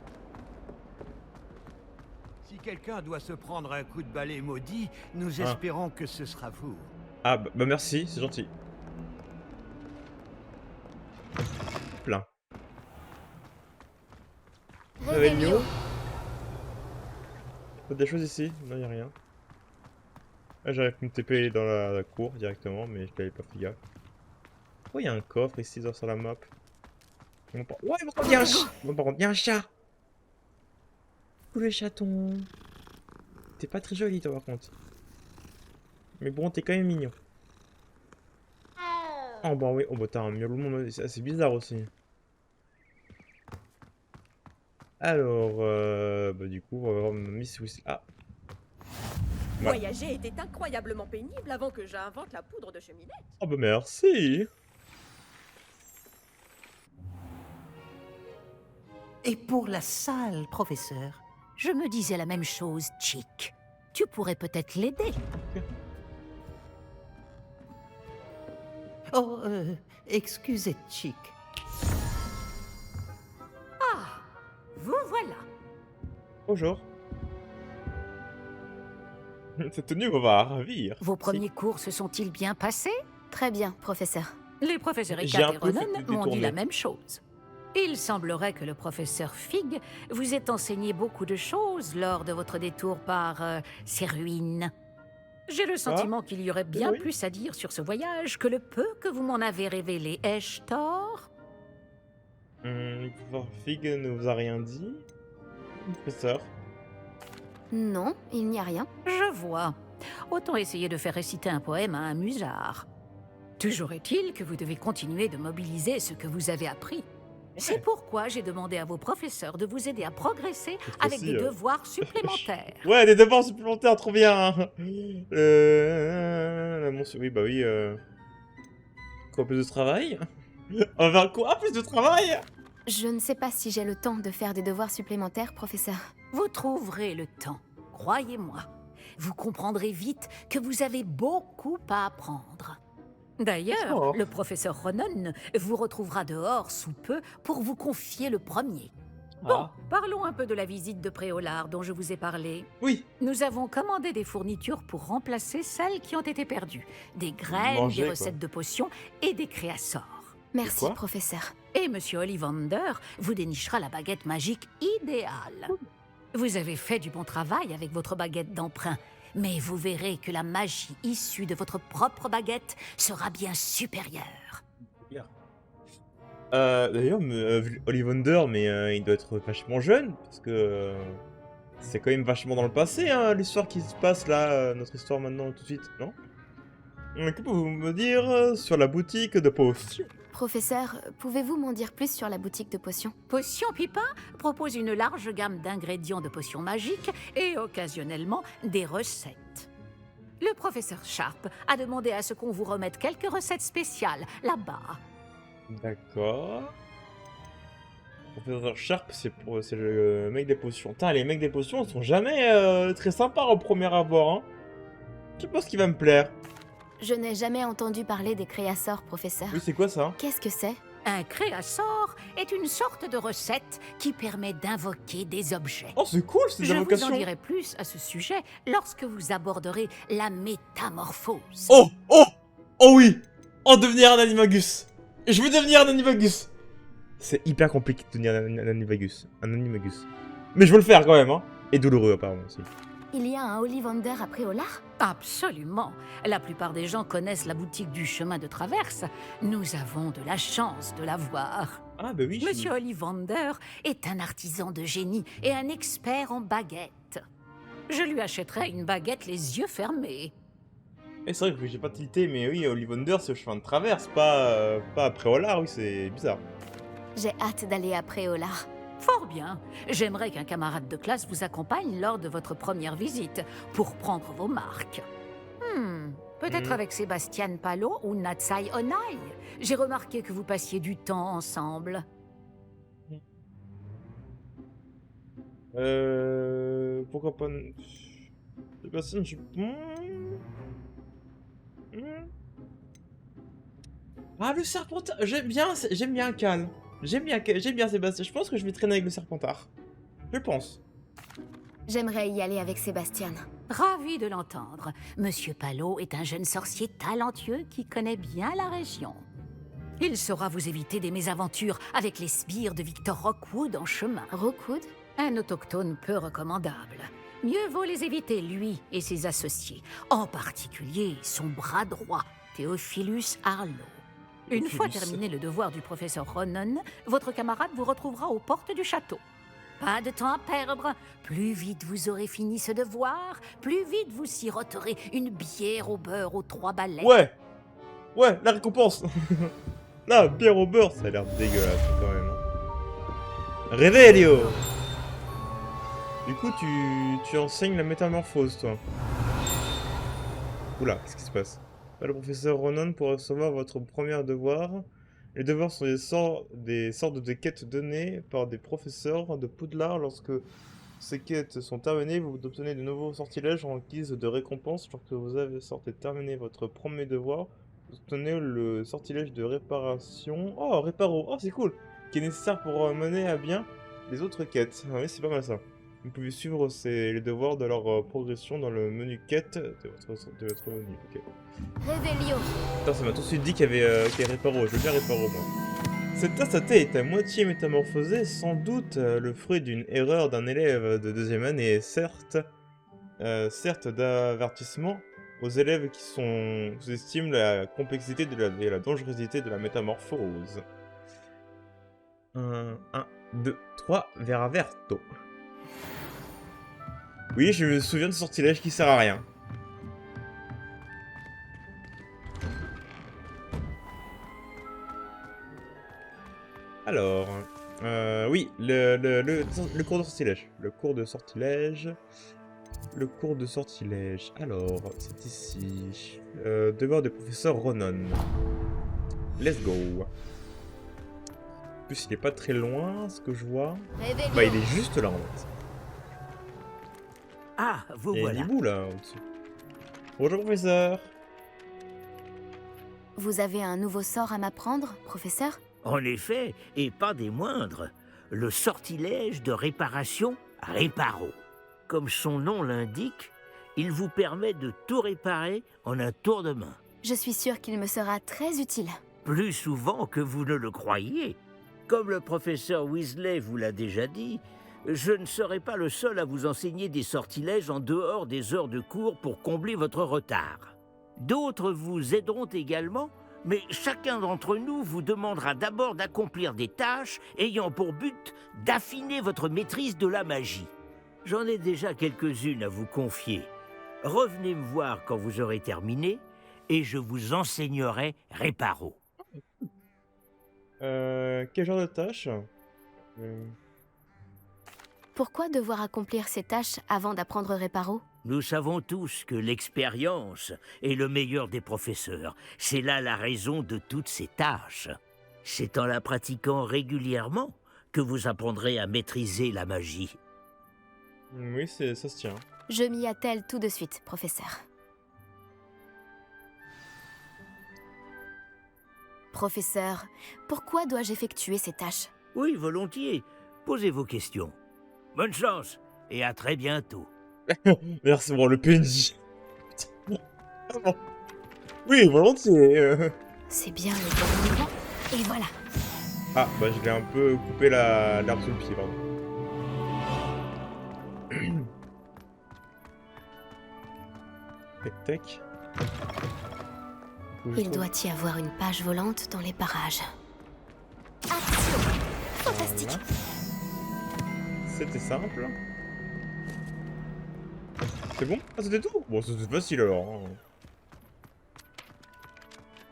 Si quelqu'un doit se prendre un coup de balai maudit, nous espérons que ce sera vous. Ah, bah merci, c'est gentil. Plein. Réveillon. Y'a des choses ici? Non, y'a rien. Ah, j'aurais pu me TP dans la cour directement, mais je l'avais pas fait gaffe. Oh, y'a un coffre ici sur la map. Ouais, par contre, y'a un chat! Bon, par contre, y'a un chat! Coucou le chaton! T'es pas très joli, toi, par contre. Mais bon, t'es quand même mignon. Oh, bah oui, oh, bah t'as un miaulement, c'est assez bizarre aussi. Alors, bah du coup, on va voir Miss Weasley. Ah! Ouais. Voyager était incroyablement pénible avant que j'invente la poudre de cheminette. Oh, bah merci! Et pour la salle, professeur, je me disais la même chose, Chick. Tu pourrais peut-être l'aider. Oh, excusez, Chick. Ah, vous voilà. Bonjour. Cette tenue va ravir. Vos premiers cours se sont-ils bien passés? Très bien, professeur. Les professeurs J'ai Ekat un et peu fait Ronan des m'ont dit tournées. la même chose. Il semblerait que le professeur Fig vous ait enseigné beaucoup de choses lors de votre détour par ces ruines. J'ai le sentiment qu'il y aurait bien oui. plus à dire sur ce voyage que le peu que vous m'en avez révélé. Ai-je tort? Le pouvoir Fig ne vous a rien dit? Professeur? Non, il n'y a rien. Je vois. Autant essayer de faire réciter un poème à un musard. Toujours est-il que vous devez continuer de mobiliser ce que vous avez appris. C'est pourquoi j'ai demandé à vos professeurs de vous aider à progresser avec aussi, des devoirs supplémentaires. Ouais, des devoirs supplémentaires, trop bien. La mention, oui, bah oui. Quoi, plus de travail? On va faire quoi? Plus de travail? Je ne sais pas si j'ai le temps de faire des devoirs supplémentaires, professeur. Vous trouverez le temps, croyez-moi. Vous comprendrez vite que vous avez beaucoup à apprendre. D'ailleurs, le professeur Ronon vous retrouvera dehors sous peu pour vous confier le premier. Bon, parlons un peu de la visite de Préolard dont je vous ai parlé. Oui. Nous avons commandé des fournitures pour remplacer celles qui ont été perdues. Des graines, Manger, des recettes de potions et des créassors. Merci, professeur. Et Monsieur Ollivander vous dénichera la baguette magique idéale. Vous avez fait du bon travail avec votre baguette d'emprunt, mais vous verrez que la magie issue de votre propre baguette sera bien supérieure. D'ailleurs, Ollivander, mais il doit être vachement jeune, parce que c'est quand même vachement dans le passé, hein, l'histoire qui se passe là, notre histoire maintenant tout de suite, non? Que pouvez-vous me dire sur la boutique de potions? Professeur, pouvez-vous m'en dire plus sur la boutique de potions? Potion Pipin propose une large gamme d'ingrédients de potions magiques et occasionnellement des recettes. Le professeur Sharp a demandé à ce qu'on vous remette quelques recettes spéciales là-bas. D'accord. Professeur Sharp, c'est le mec des potions. Putain, les mecs des potions sont jamais très sympas au premier abord, hein. Je sais pas ce qui va me plaire. Je n'ai jamais entendu parler des créassors, professeur. Oui, c'est quoi ça? Qu'est-ce que c'est? Un créassort est une sorte de recette qui permet d'invoquer des objets. Oh, c'est cool, c'est des invocations. Je vous en dirai plus à ce sujet lorsque vous aborderez la métamorphose. Oh! Oh! Oh oui! Oh, devenir un animagus! Je veux devenir un animagus! C'est hyper compliqué de devenir un animagus. Un animagus. Mais je veux le faire quand même, hein. Et douloureux, apparemment, aussi. Il y a un Ollivander à Préolard? Absolument. La plupart des gens connaissent la boutique du chemin de traverse. Nous avons de la chance de la voir. Ah bah oui. Monsieur Ollivander est un artisan de génie et un expert en baguettes. Je lui achèterai une baguette les yeux fermés. Et c'est vrai que j'ai pas tilté, mais oui, Ollivander, c'est au chemin de traverse, pas à Préolard, oui, c'est bizarre. J'ai hâte d'aller à Préolard. Fort bien. J'aimerais qu'un camarade de classe vous accompagne lors de votre première visite pour prendre vos marques. Peut-être avec Sébastian Palo ou Natsai Onai. J'ai remarqué que vous passiez du temps ensemble. Pourquoi pas... Sébastien, je... Ah, le Serpentard, j'aime bien Cal. J'aime bien Sébastien. Je pense que je vais traîner avec le Serpentard. Je pense. J'aimerais y aller avec Sébastien. Ravi de l'entendre. Monsieur Palo est un jeune sorcier talentueux qui connaît bien la région. Il saura vous éviter des mésaventures avec les sbires de Victor Rockwood en chemin. Rockwood? Un autochtone peu recommandable. Mieux vaut les éviter, lui et ses associés. En particulier son bras droit, Théophilus Harlow. Une fois terminé le devoir du professeur Ronon, votre camarade vous retrouvera aux portes du château. Pas de temps à perdre. Plus vite vous aurez fini ce devoir, plus vite vous siroterez une bière au beurre aux 3 balais. Ouais, la récompense. La bière au beurre, ça a l'air dégueulasse quand même. Rêvez, Léo. Du coup, tu enseignes la métamorphose, toi. Oula, qu'est-ce qui se passe? Le professeur Ronon pour recevoir votre premier devoir. Les devoirs sont des sortes de quêtes données par des professeurs de Poudlard. Lorsque ces quêtes sont terminées, vous obtenez de nouveaux sortilèges en guise de récompense. Lorsque vous avez terminé votre premier devoir, vous obtenez le sortilège de réparation. Oh, Réparo, oh c'est cool, qui est nécessaire pour mener à bien les autres quêtes. Ah oui, c'est pas mal ça. Vous pouvez suivre les devoirs de leur progression dans le menu quête de votre menu. Ok. Révélio. Attends, ça m'a tout de suite dit qu'il y avait Réparo. Je veux bien Réparo, moi. Cette tasse à thé est à moitié métamorphosée, sans doute le fruit d'une erreur d'un élève de 2e année, certes d'avertissement aux élèves qui sous-estiment la complexité et la dangerosité de la métamorphose. 1, 2, 3, Vera Verto. Oui, je me souviens de ce sortilège qui sert à rien. Alors, oui, le cours de sortilège. Le cours de sortilège. Alors, c'est ici. Devoir du professeur Ronon. Let's go. plus, il est pas très loin, ce que je vois. Réveillon. Bah, il est juste là, en fait. Ah, vous Et voilà. il est où, là, au-dessus? Bonjour, professeur. Vous avez un nouveau sort à m'apprendre, professeur? En effet, et pas des moindres, le sortilège de réparation Réparo. Comme son nom l'indique, il vous permet de tout réparer en un tour de main. Je suis sûre qu'il me sera très utile. Plus souvent que vous ne le croyez. Comme le professeur Weasley vous l'a déjà dit, je ne serai pas le seul à vous enseigner des sortilèges en dehors des heures de cours pour combler votre retard. D'autres vous aideront également, mais chacun d'entre nous vous demandera d'abord d'accomplir des tâches ayant pour but d'affiner votre maîtrise de la magie. J'en ai déjà quelques-unes à vous confier. Revenez me voir quand vous aurez terminé, et je vous enseignerai Réparo. Quel genre de tâche? Pourquoi devoir accomplir ces tâches avant d'apprendre Réparo? Nous savons tous que l'expérience est le meilleur des professeurs. C'est là la raison de toutes ces tâches. C'est en la pratiquant régulièrement que vous apprendrez à maîtriser la magie. Oui, ça se tient. Je m'y attelle tout de suite, professeur. Professeur, pourquoi dois-je effectuer ces tâches? Oui, volontiers. Posez vos questions. Bonne chance et à très bientôt. Merci pour le PNJ. Oui, volontiers. C'est bien le bon moment. Et voilà. Ah, bah je l'ai un peu coupé l'herbe sous le pied, pardon. Tac, tac. Il doit y avoir une page volante dans les parages. Action! Fantastique! C'était simple. C'est bon? Ah, c'était tout? Bon, c'était facile alors.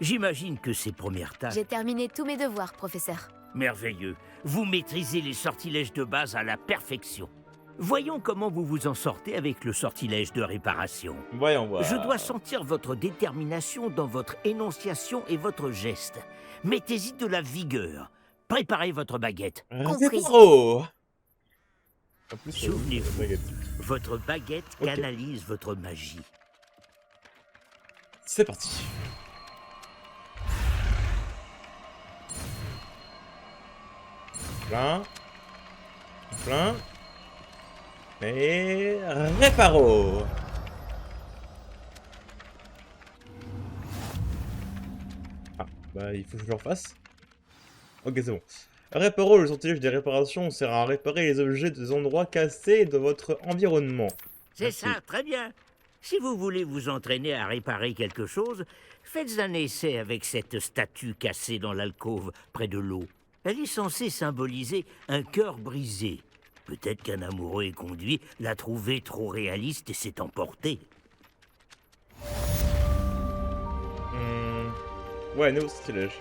J'imagine que ces premières tâches... J'ai terminé tous mes devoirs, professeur. Merveilleux. Vous maîtrisez les sortilèges de base à la perfection. Voyons comment vous vous en sortez avec le sortilège de réparation. Voyons voir. Je dois sentir votre détermination dans votre énonciation et votre geste. Mettez-y de la vigueur. Préparez votre baguette. Compris. Oh. Souvenez-vous, votre baguette canalise votre magie. C'est parti. Plein. Plein. Et Réparo. Ah, bah il faut que je le refasse. Ok, c'est bon. Réparo, le sortilège des réparations sert à réparer les objets des endroits cassés de votre environnement. C'est ça, très bien. Si vous voulez vous entraîner à réparer quelque chose, faites un essai avec cette statue cassée dans l'alcôve près de l'eau. Elle est censée symboliser un cœur brisé. Peut-être qu'un amoureux éconduit l'a trouvé trop réaliste et s'est emporté. Ouais, nouveau sortilège.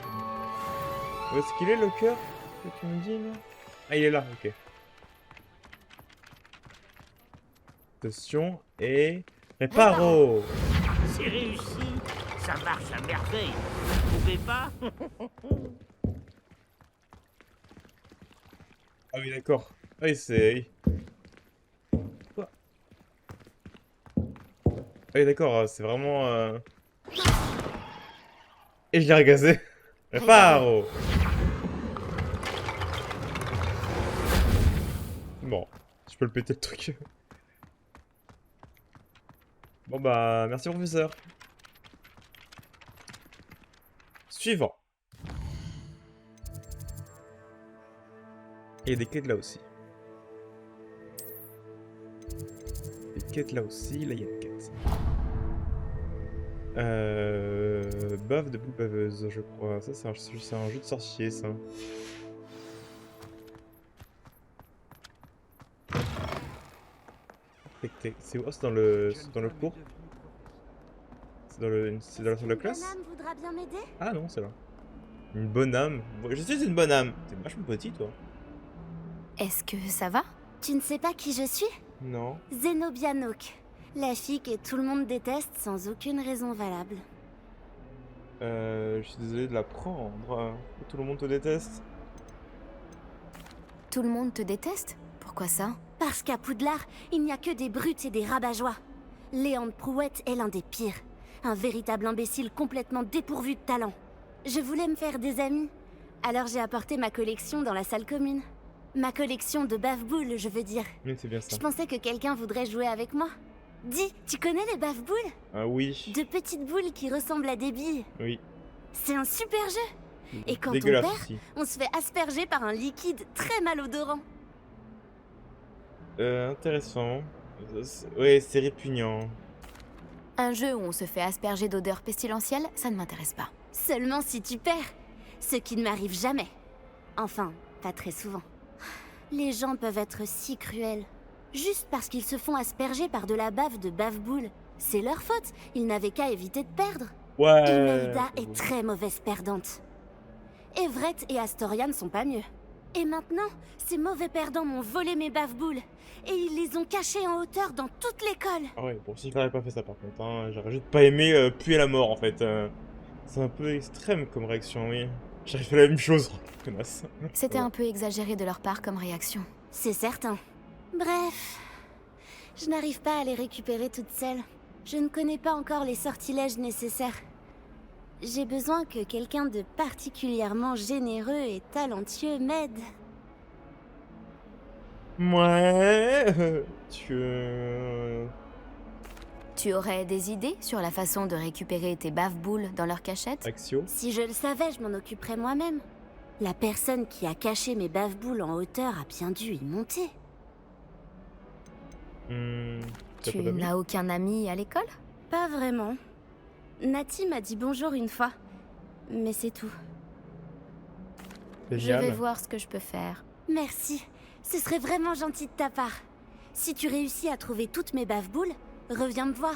Où est-ce qu'il est le cœur que tu me dis là? Ah, il est là, ok. Attention et Réparo. C'est réussi, ça marche à merveille. Vous ne trouvez pas? Ah oui, d'accord. Oui, c'est... Quoi? Ah oui, d'accord, c'est vraiment... Et je l'ai regazé. Réparo. Bon, je peux le péter le truc. Bon bah, merci professeur. Suivant. Il y a des quêtes là aussi. Des quêtes là aussi, là il y a une quête. Bave de boule baveuse, je crois. Ça c'est un jeu de sorcier ça. C'est où? Oh, c'est dans le cours. C'est dans la salle de classe. Bonne âme voudra bien m'aider? Ah non, c'est là. Une bonne âme. Je suis une bonne âme. T'es vachement petit toi. Est-ce que ça va? Tu ne sais pas qui je suis? Non. Zenobia Nook, la fille que tout le monde déteste sans aucune raison valable. Je suis désolé de l'apprendre. Tout le monde te déteste. Tout le monde te déteste? Pourquoi ça? Parce qu'à Poudlard, il n'y a que des brutes et des rabat-joie. Léandre Prouette est l'un des pires. Un véritable imbécile complètement dépourvu de talent. Je voulais me faire des amis. Alors j'ai apporté ma collection dans la salle commune. Ma collection de bave-boules, je veux dire. Oui, c'est bien ça. Je pensais que quelqu'un voudrait jouer avec moi. Dis, tu connais les bave-boules? Ah oui. De petites boules qui ressemblent à des billes. Oui. C'est un super jeu. Et quand on Dégueulasse perd, aussi. on se fait asperger par un liquide très malodorant. Intéressant. Ouais, c'est répugnant. Un jeu où on se fait asperger d'odeurs pestilentielles, ça ne m'intéresse pas. Seulement si tu perds. Ce qui ne m'arrive jamais. Enfin, pas très souvent. Les gens peuvent être si cruels. Juste parce qu'ils se font asperger par de la bave de bave-boule. C'est leur faute. Ils n'avaient qu'à éviter de perdre. Ouais. Imelda est très mauvaise perdante. Everett et Astoria ne sont pas mieux. Et maintenant, ces mauvais perdants m'ont volé mes bave-boules. Et ils les ont cachés en hauteur dans toute l'école. Ah ouais, bon, si j'aurais pas fait ça par contre, hein, j'aurais juste pas aimé puer la mort en fait. C'est un peu extrême comme réaction, oui. J'aurais fait la même chose, connasse. C'était un peu exagéré de leur part comme réaction. C'est certain. Bref, je n'arrive pas à les récupérer toute seule. Je ne connais pas encore les sortilèges nécessaires. J'ai besoin que quelqu'un de particulièrement généreux et talentueux m'aide. Ouais. Tu aurais des idées sur la façon de récupérer tes bave-boules dans leur cachette? Axio. Si je le savais, je m'en occuperais moi-même. La personne qui a caché mes bave-boules en hauteur a bien dû y monter. Tu n'as aucun ami à l'école? Pas vraiment. Nati m'a dit bonjour une fois. Mais c'est tout. Je vais voir ce que je peux faire. Merci. Ce serait vraiment gentil de ta part. Si tu réussis à trouver toutes mes bave-boules, reviens me voir.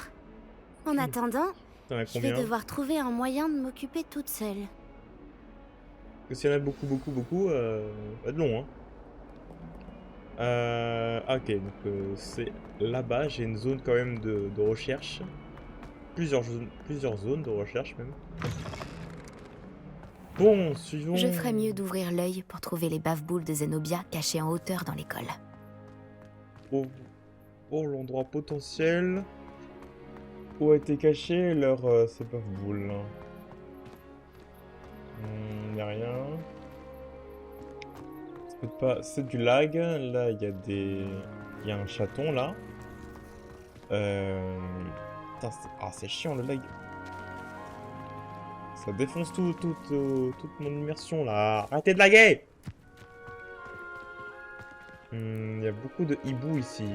En attendant, je vais devoir trouver un moyen de m'occuper toute seule. Parce que s'il y en a beaucoup, pas de long, hein. Ok, donc c'est là-bas, j'ai une zone quand même de recherche. Plusieurs zones de recherche même. Bon, suivons... Je ferais mieux d'ouvrir l'œil pour trouver les bave-boules de Zenobia cachées en hauteur dans l'école. Pour l'endroit potentiel où a été caché leur ces bave-boules. Y a rien. C'est peut-être pas... C'est du lag. Là, il y a des... Il y a un chaton là. Putain, c'est chiant le lag. Ça défonce toute mon immersion là. Arrêtez de laguer! Il y a beaucoup de hiboux ici.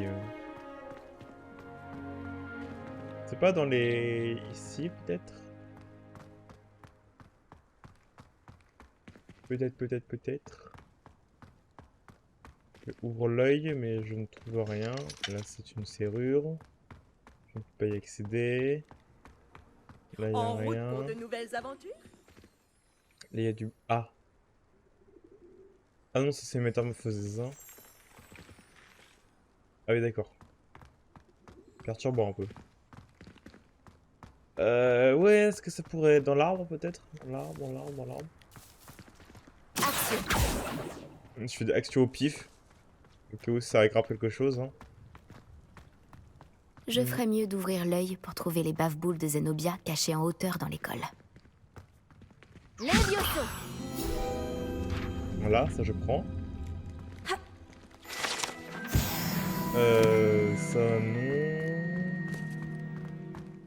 C'est pas dans les... Ici peut-être? Peut-être. J'ouvre l'œil mais je ne trouve rien. Là c'est une serrure. Je ne peux pas y accéder. Là, il n'y a rien. Pour de nouvelles aventures? Là, il y a du... Ah. Ah non, ça c'est métamorphose, hein. Ah oui, d'accord. Perturbant un peu. Ouais, est-ce que ça pourrait être dans l'arbre, peut-être? Dans l'arbre. Action. Je fais des actions au pif. Au cas où ça aggrave quelque chose, hein. Je ferais mieux d'ouvrir l'œil pour trouver les bave-boules de Zenobia cachées en hauteur dans l'école. Voilà, ça je prends. Ça non.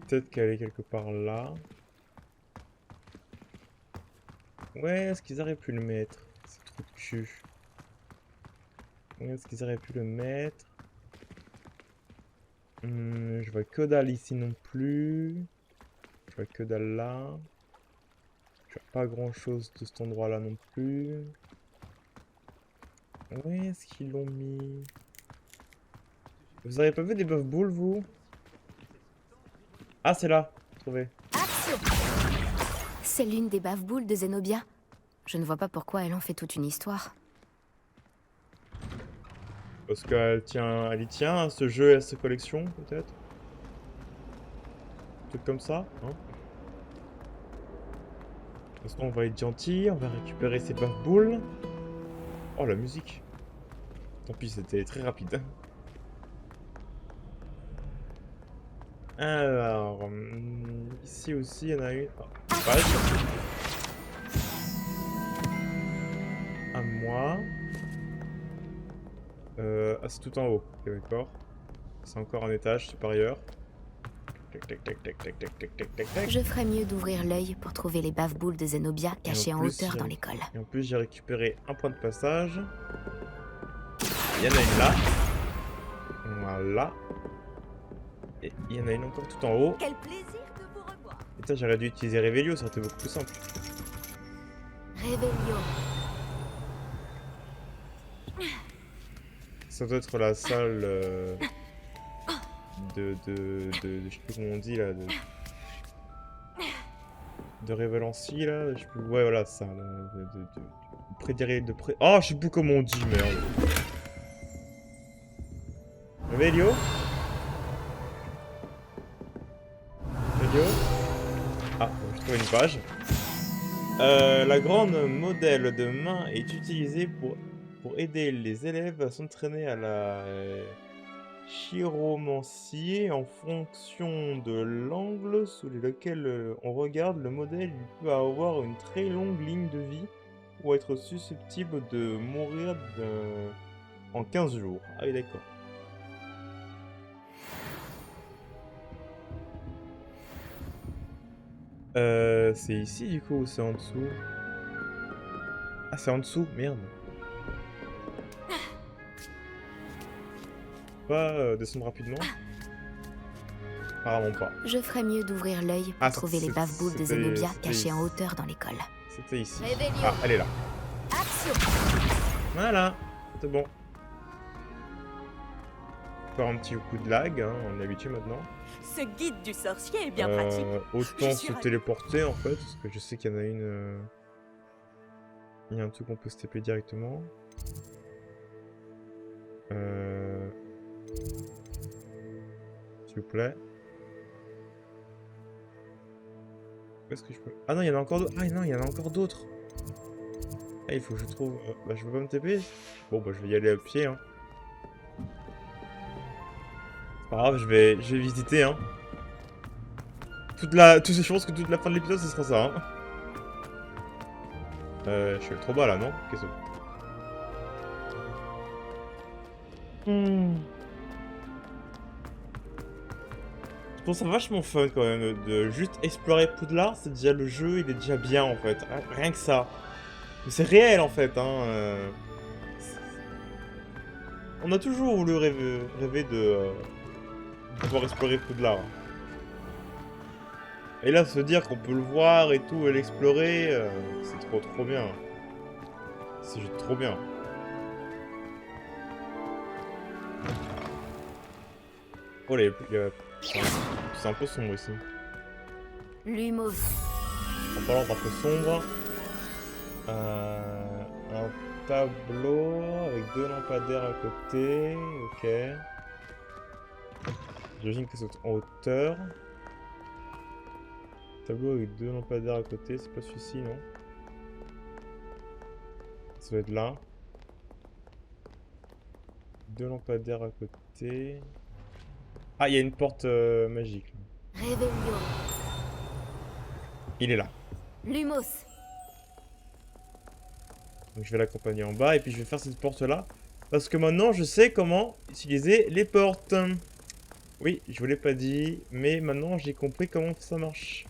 Peut-être qu'elle est quelque part là. Ouais, est-ce qu'ils auraient pu le mettre? C'est trop de cul. Est-ce qu'ils auraient pu le mettre? Je vois que dalle ici non plus. Je vois que dalle là. Je vois pas grand chose de cet endroit là non plus. Ouais, est-ce qu'ils l'ont mis? Vous avez pas vu des bave-boules vous? Ah, c'est là. Trouvé. C'est l'une des bave-boules de Zenobia. Je ne vois pas pourquoi elle en fait toute une histoire. Parce qu'elle elle y tient à ce jeu et à ses collections, peut-être. Un truc comme ça, hein. Parce qu'on va être gentil, on va récupérer ces bave-boules. Oh, la musique. Tant pis, c'était très rapide. Alors, ici aussi, il y en a une. Oh, page. À moi. Ah, c'est tout en haut. Ok, d'accord. C'est encore un étage supérieur. Tac, tac, tac, tac, tac, tac, tac, tac, tac, tac. Je ferais mieux d'ouvrir l'œil pour trouver les bave-boules de Zenobia cachées en hauteur dans l'école. Et en plus, j'ai récupéré un point de passage. Il y en a une là. Voilà. Et il y en a une encore tout en haut. Quel plaisir de vous revoir. Et ça, j'aurais dû utiliser Revelio, ça aurait été beaucoup plus simple. Revelio. Ça doit être la salle je sais plus comment on dit là. De Révélency là. Je sais plus, ouais, voilà, ça. Oh, je sais plus comment on dit, merde. Revelio. Ah, bon, je trouve une page. La grande modèle de main est utilisée pour aider les élèves à s'entraîner à la chiromancie en fonction de l'angle sous lequel on regarde. Le modèle il peut avoir une très longue ligne de vie ou être susceptible de mourir en 15 jours. Ah oui, d'accord. C'est ici du coup ou c'est en dessous? Ah, c'est en dessous, merde. Pas descendre rapidement? Apparemment pas. Je ferais mieux d'ouvrir l'œil pour trouver les bave-boules de Zenobia cachées en hauteur dans l'école. C'était ici. Revelio. Ah, elle est là. Action. Voilà, c'est bon. Encore un petit coup de lag, hein, on est habitué maintenant. Ce guide du sorcier est bien pratique. Autant se téléporter en fait, parce que je sais qu'il y en a une... Il y a un truc qu'on peut se TP directement. S'il vous plaît. Est-ce que je peux... Ah non, il y en a encore d'autres. Ah non, il y en a encore d'autres. Ah, il faut que je trouve... Bah, je peux pas me TP. Bon, bah, je vais y aller à pied, hein. C'est pas grave, je vais visiter, hein. Je pense que toute la fin de l'épisode, ce sera ça, hein. Je suis trop bas, là, non? Qu'est-ce que... Je trouve ça vachement fun, quand même, de juste explorer Poudlard. C'est déjà le jeu, il est déjà bien, en fait. Rien que ça. Mais c'est réel, en fait, hein. On a toujours voulu rêver de pouvoir explorer Poudlard. Et là, se dire qu'on peut le voir et tout, et l'explorer, c'est trop bien. C'est juste trop bien. Oh, c'est un peu sombre ici. Lumos. En parlant d'un peu sombre, un tableau avec 2 lampadaires à côté, ok. J'imagine que c'est en hauteur. Tableau avec 2 lampadaires à côté, c'est pas celui-ci, non? Ça doit être là. 2 lampadaires à côté. Ah, il y a une porte magique. Revelio. Il est là. Lumos. Donc je vais l'accompagner en bas et puis je vais faire cette porte là. Parce que maintenant je sais comment utiliser les portes. Oui, je vous l'ai pas dit, mais maintenant j'ai compris comment ça marche.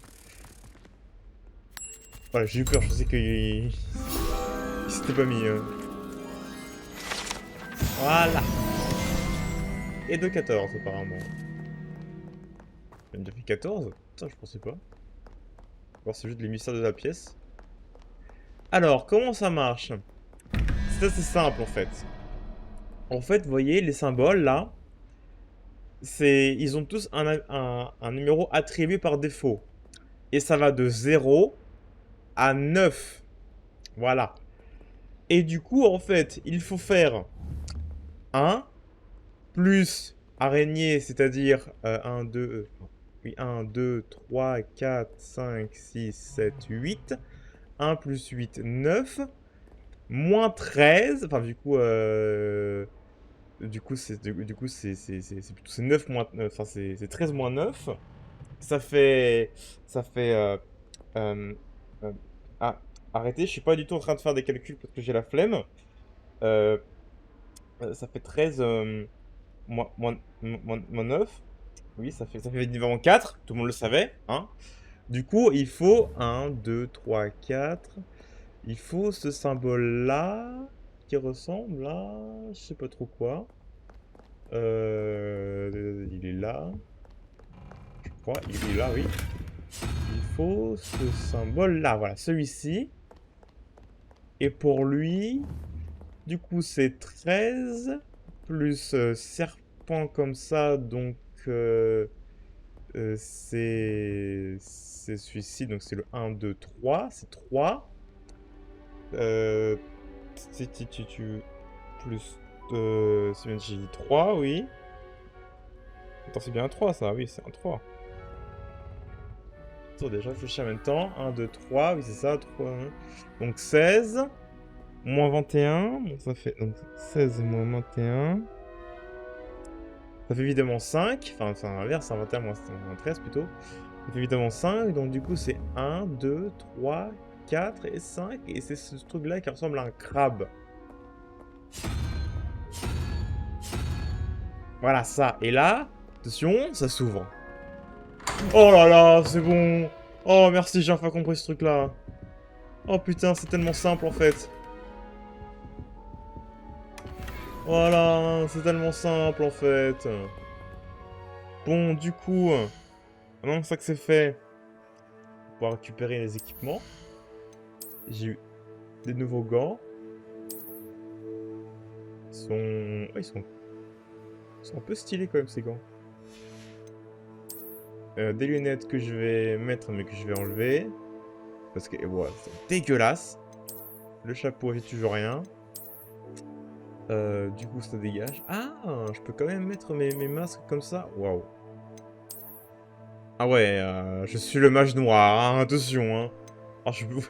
Voilà, j'ai eu peur, je sais qu'il s'était pas mis. Voilà. Et de 14 apparemment. Il a déjà fait 14? Putain, je pensais pas. Bon, c'est juste les mystères de la pièce. Alors, comment ça marche? C'est assez simple en fait. En fait, vous voyez, les symboles là, ils ont tous un numéro attribué par défaut. Et ça va de 0 à 9. Voilà. Et du coup, en fait, il faut faire 1 plus araignée, c'est-à-dire 1, 2, 3, 4, 5, 6, 7, 8. 1 plus 8, 9. Moins 13. Enfin, du coup, Du coup, c'est 9 moins... Enfin, c'est 13 moins 9. Ça fait... Ah, arrêtez, je suis pas du tout en train de faire des calculs parce que j'ai la flemme. Ça fait 13 moins 9. Oui, ça fait évidemment 4. Tout le monde le savait, hein. Du coup, il faut 1, 2, 3, 4. Il faut ce symbole-là qui ressemble à... Je sais pas trop quoi. Il est là. Je crois, il est là, oui. Il faut ce symbole-là, voilà, celui-ci. Et pour lui, du coup, c'est 13 plus serpent comme ça, donc c'est celui-ci, donc c'est le 1, 2, 3, c'est 3. Plus c'est bien, j'ai dit 3, oui. Attends, c'est bien un 3, ça, oui, c'est un 3. Attends, déjà, réfléchis en même temps. 1, 2, 3, oui, c'est ça, 3. Hein. Donc 16, moins 21, donc ça fait donc 16 moins 21. Ça fait évidemment 5, enfin, c'est l'inverse, 21 moins 13 plutôt. Ça fait évidemment 5, donc du coup, c'est 1, 2, 3, 4 et 5, et c'est ce truc-là qui ressemble à un crabe. Voilà, ça. Et là, attention, ça s'ouvre. Oh là là, c'est bon. Oh, merci, j'ai enfin compris ce truc-là. Oh putain, c'est tellement simple, en fait. Voilà, c'est tellement simple, en fait. Bon, du coup, maintenant que ça que c'est fait, on va pouvoir récupérer les équipements. J'ai eu des nouveaux gants. Ils sont un peu stylés quand même, ces gants. Des lunettes que je vais mettre mais que je vais enlever. Parce que voilà, c'est dégueulasse. Le chapeau, j'ai toujours rien. Du coup, ça dégage. Ah, je peux quand même mettre mes masques comme ça. Waouh. Ah ouais, je suis le mage noir, hein, attention. Hein. Alors, je peux...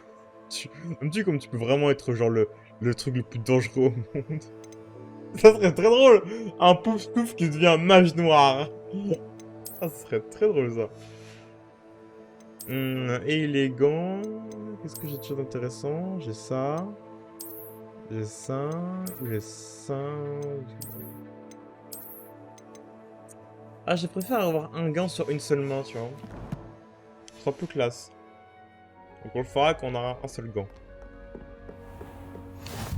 comme tu peux vraiment être genre le truc le plus dangereux au monde. Ça serait très drôle. Un pouf-pouf qui devient un mage noir. Ça serait très drôle, ça. Et les gants... Qu'est-ce que j'ai de choses intéressant? J'ai ça. J'ai ça. J'ai ça. Ah, je préfère avoir un gant sur une seule main, tu vois. Ce sera plus classe. Donc on le fera quand on aura un seul gant.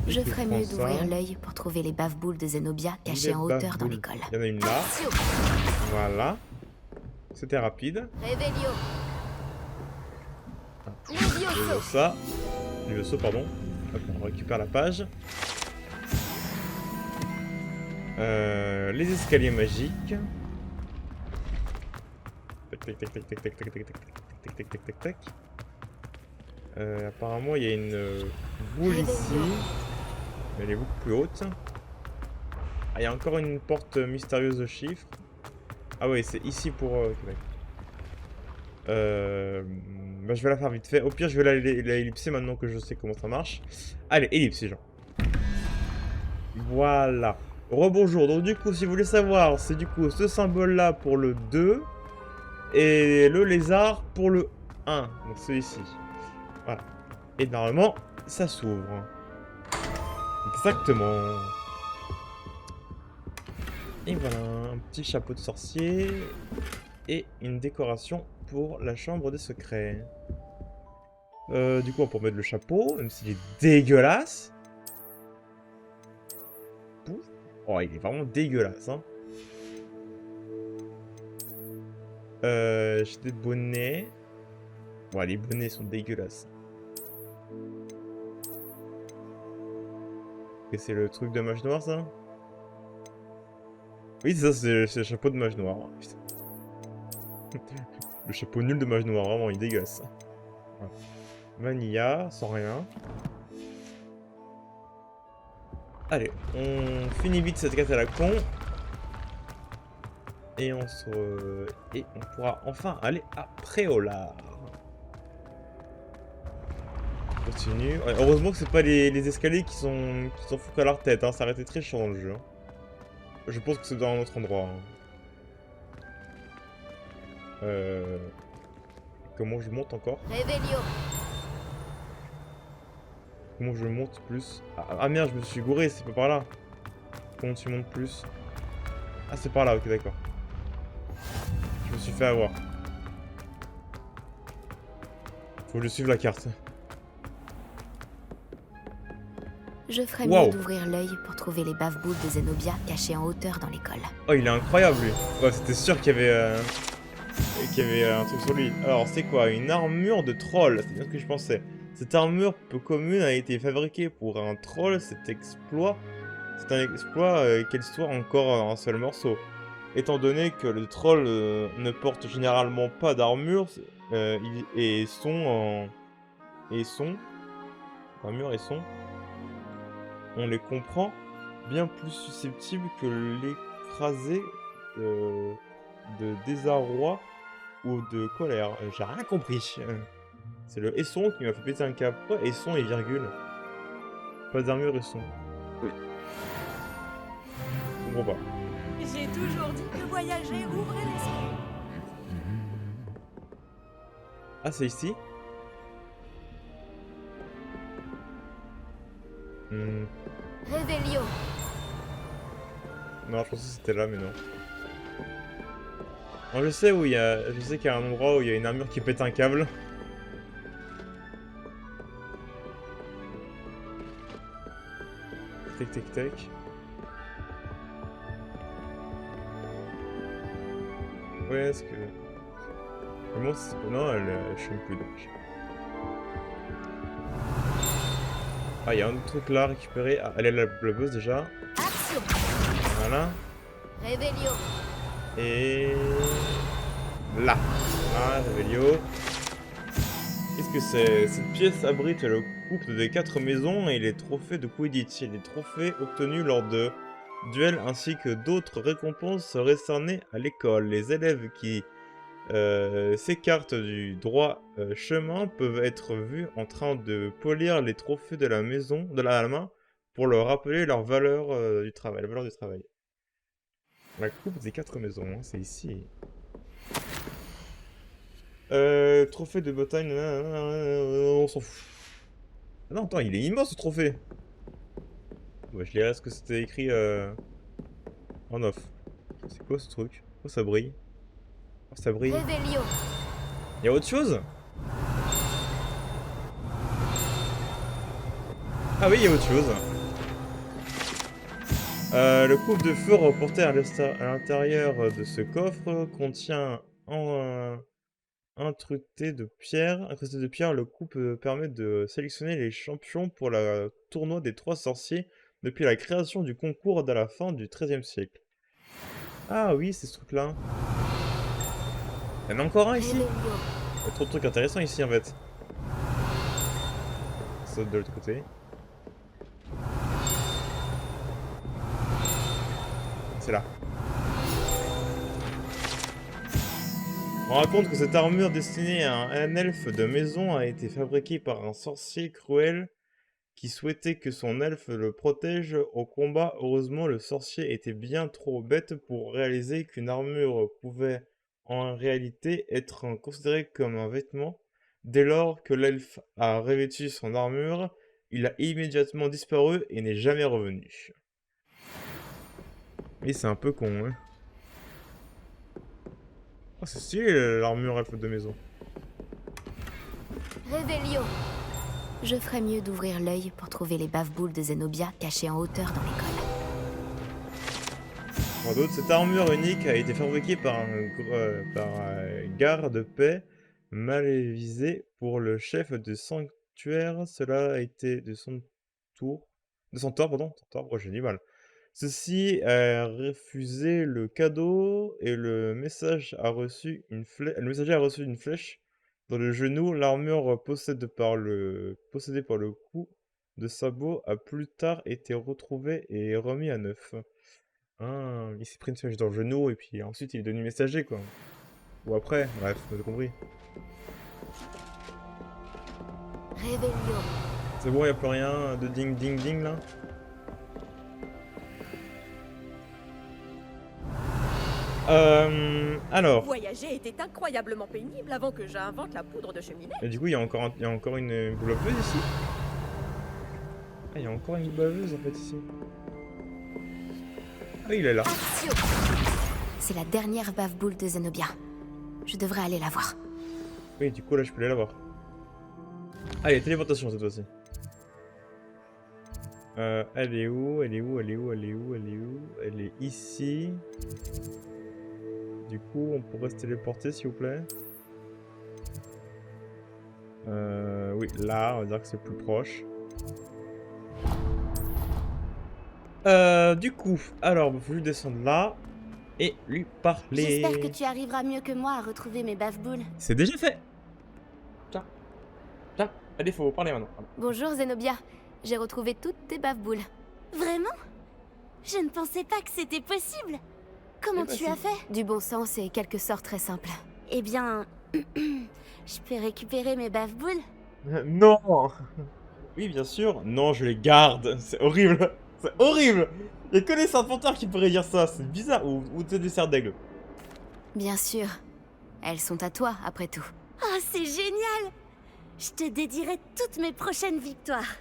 Je ferais mieux d'ouvrir l'œil pour trouver les bave-boules de Zenobia cachées en hauteur dans l'école. Il y en a une là. Voilà. C'était rapide. Réveillon. Ça. Levioso, pardon. Hop, on récupère la page. Les escaliers magiques. Tac tac tac tac tac tac tac tac tac tac tac tac tac tac. Apparemment il y a une boule ici. Mais elle est beaucoup plus haute. Ah, il y a encore une porte mystérieuse de chiffres. Ah ouais, c'est ici pour... bah, je vais la faire vite fait. Au pire, je vais la ellipser maintenant que je sais comment ça marche. Allez, ellipse, gens. Voilà. Rebonjour. Donc du coup, si vous voulez savoir, c'est du coup ce symbole-là pour le 2. Et le lézard pour le 1. Donc celui-ci. Voilà. Et normalement, ça s'ouvre. Exactement. Et voilà, un petit chapeau de sorcier. Et une décoration pour la chambre des secrets. Du coup, on peut mettre le chapeau, même s'il est dégueulasse. Oh, il est vraiment dégueulasse, hein. J'ai des bonnets. Ouais, les bonnets sont dégueulasses. Et c'est le truc de mage noir, ça? Oui, c'est ça, c'est le chapeau de mage noir. Putain. Le chapeau nul de mage noir, vraiment, il est dégueulasse. Voilà. Vanilla, sans rien. Allez, on finit vite cette quête à la con. Et on pourra enfin aller à Préolard. On continue. Ouais, heureusement que c'est pas les escaliers qui sont foutus à leur tête, hein. Ça aurait été très chiant dans le jeu. Hein. je pense que c'est dans un autre endroit. Hein. Comment je monte encore? Réveillon. Comment je monte plus? Ah merde, je me suis gouré, c'est pas par là. Comment tu montes plus? Ah, c'est par là, ok, d'accord. Je me suis fait avoir. Faut que je suive la carte. Je ferais Wow. mieux d'ouvrir l'œil pour trouver les bave-boules de Zenobia cachées en hauteur dans l'école. Oh, il est incroyable, lui. Ouais, c'était sûr qu'il y avait un truc sur lui. Alors, c'est quoi? Une armure de troll. C'est bien ce que je pensais. Cette armure peu commune a été fabriquée pour un troll. C'est un exploit quelle soit encore un seul morceau. Étant donné que le troll ne porte généralement pas d'armure on les comprend, bien plus susceptibles que l'écraser de désarroi ou de colère. J'ai rien compris. C'est le Esson qui m'a fait péter un câble. Pourquoi Esson et virgule? Pas d'armure Esson. Oui. Je comprends pas. J'ai toujours dit que voyager ouvrait l'esprit. Ah, c'est ici? Réveillon. Non, je pensais que c'était là, mais non. Non, je sais qu'il y a un endroit où il y a une armure qui pète un câble. Tac, tac, tac. Ouais, est-ce que... Comment c'est... Non, elle chante plus donc. Ah, il y a un autre truc là à récupérer. Ah, elle est la boss déjà. Action. Voilà. Réveillon. Et... là. Ah, Réveillon. Qu'est-ce que c'est? Cette pièce abrite le couple des 4 maisons et les trophées de Quidditch. Et les trophées obtenus lors de duels ainsi que d'autres récompenses récernées à l'école. Les élèves qui s'écartent du droit chemin peuvent être vus en train de polir les trophées de la maison, de la main, pour leur rappeler leur valeur du travail, la valeur du travail. La coupe des 4 maisons, hein, c'est ici. Trophée de bataille, on s'en fout. Ah non, attends, il est immense ce trophée. Ouais, je lirai ce que c'était écrit en off. C'est quoi ce truc? Pourquoi ça brille? Oh, ça brille. Réveillon. Y a autre chose? Ah oui, y a autre chose. Le coupe de feu reporté à l'intérieur de ce coffre contient incrusté de pierre. Le coupe permet de sélectionner les champions pour le tournoi des 3 sorciers depuis la création du concours à la fin du XIIIe siècle. Ah oui, c'est ce truc-là. Il y en a encore un ici? Il y a trop de trucs intéressants ici en fait. Saute de l'autre côté. C'est là. On raconte que cette armure destinée à un elfe de maison a été fabriquée par un sorcier cruel qui souhaitait que son elfe le protège au combat. Heureusement, le sorcier était bien trop bête pour réaliser qu'une armure pouvait en réalité être considéré comme un vêtement. Dès lors que l'elfe a revêtu son armure, il a immédiatement disparu et n'est jamais revenu. Et c'est un peu con, hein. Oh, c'est stylé l'armure elfe de maison. Réveillon. Je ferais mieux d'ouvrir l'œil pour trouver les bave-boules de Zenobia cachées en hauteur dans l'école. Pour d'autres, cette armure unique a été fabriquée par un garde-paix malavisé pour le chef de sanctuaire. Cela a été de son tort, oh, j'ai du mal. Ceci a refusé le cadeau et le messager a reçu une flèche dans le genou. L'armure possédée par le coup de sabot a plus tard été retrouvée et remis à neuf. Ah, il s'est pris une flèche dans le genou et puis ensuite il est devenu messager quoi. Ou après, bref, vous avez compris. Réveillon. C'est bon, il n'y a plus rien de ding ding ding là? Alors. Voyager était incroyablement pénible avant que j'invente la poudre de cheminée. Et du coup, il y a encore une boule baveuse ici. Ah, il y a encore une boule baveuse en fait ici. Ah, il est là. C'est la dernière bave-boule de Zenobia. Je devrais aller la voir. Oui, du coup, là, je peux aller la voir. Allez, téléportation cette fois-ci. Elle est où? Elle est où? Elle est où? Elle est où? Elle est où? Elle est ici. Du coup, on pourrait se téléporter, s'il vous plaît. Oui, là, on va dire que c'est plus proche. Du coup, alors, il faut juste descendre là et lui parler. J'espère que tu arriveras mieux que moi à retrouver mes bave-boules. C'est déjà fait. Tiens. Tiens, allez, faut parler maintenant. Bonjour Zenobia, j'ai retrouvé toutes tes bave-boules. Vraiment? Je ne pensais pas que c'était possible. Comment tu as fait? Du bon sens et quelques sorts très simples. Eh bien, je peux récupérer mes bave-boules? Non. Oui, bien sûr. Non, je les garde. C'est horrible. C'est horrible. Il n'y a que les serpenteurs qui pourraient dire ça. C'est bizarre. Ou t'es des serres d'aigle. Bien sûr. Elles sont à toi, après tout. Oh, c'est génial! Je te dédierai toutes mes prochaines victoires.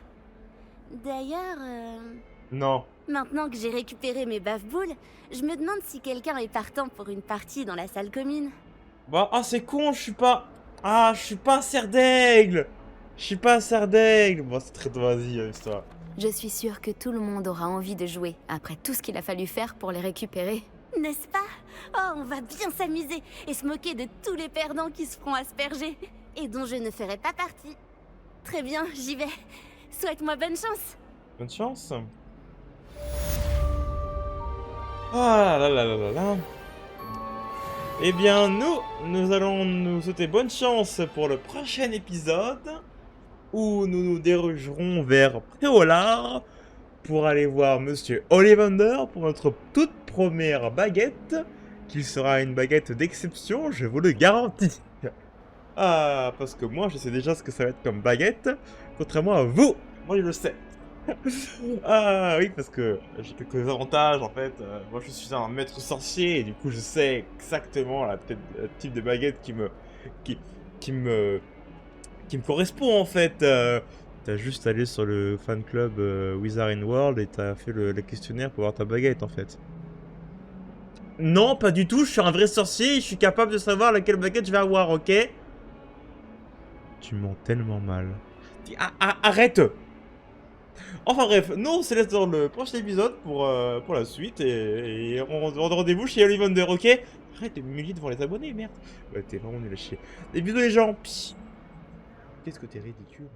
D'ailleurs, Non. maintenant que j'ai récupéré mes bave-boules, je me demande si quelqu'un est partant pour une partie dans la salle commune. Bah, ah, c'est con, je suis pas... Ah, je suis pas un cerf d'aigle. Je suis pas un cerf d'aigle. Bon, c'est très... Vas-y, histoire. Je suis sûre que tout le monde aura envie de jouer, après tout ce qu'il a fallu faire pour les récupérer. N'est-ce pas? Oh, on va bien s'amuser et se moquer de tous les perdants qui se feront asperger et dont je ne ferai pas partie. Très bien, j'y vais. Souhaite-moi bonne chance. Bonne chance. Ah là là là là là. Eh bien, nous allons nous souhaiter bonne chance pour le prochain épisode où nous nous dirigerons vers Préolard pour aller voir Monsieur Ollivander pour notre toute première baguette, qui sera une baguette d'exception, je vous le garantis. Ah, parce que moi, je sais déjà ce que ça va être comme baguette, contrairement à vous. Moi, je le sais. Ah oui, parce que j'ai quelques avantages, en fait. Moi, je suis un maître sorcier, et du coup, je sais exactement le type de baguette qui me correspond, en fait. T'as juste allé sur le fan club Wizard in World et t'as fait le questionnaire pour avoir ta baguette, en fait. Non, pas du tout, je suis un vrai sorcier et je suis capable de savoir laquelle baguette je vais avoir, ok? Tu mens tellement mal. Arrête! Enfin bref, nous on se laisse dans le prochain épisode pour la suite et on donne rendez-vous chez Ollivander, ok? Arrête de m'humilier devant les abonnés, merde. Ouais, t'es vraiment nul à chier. Des bisous les gens. Qu'est-ce que t'es ridicule.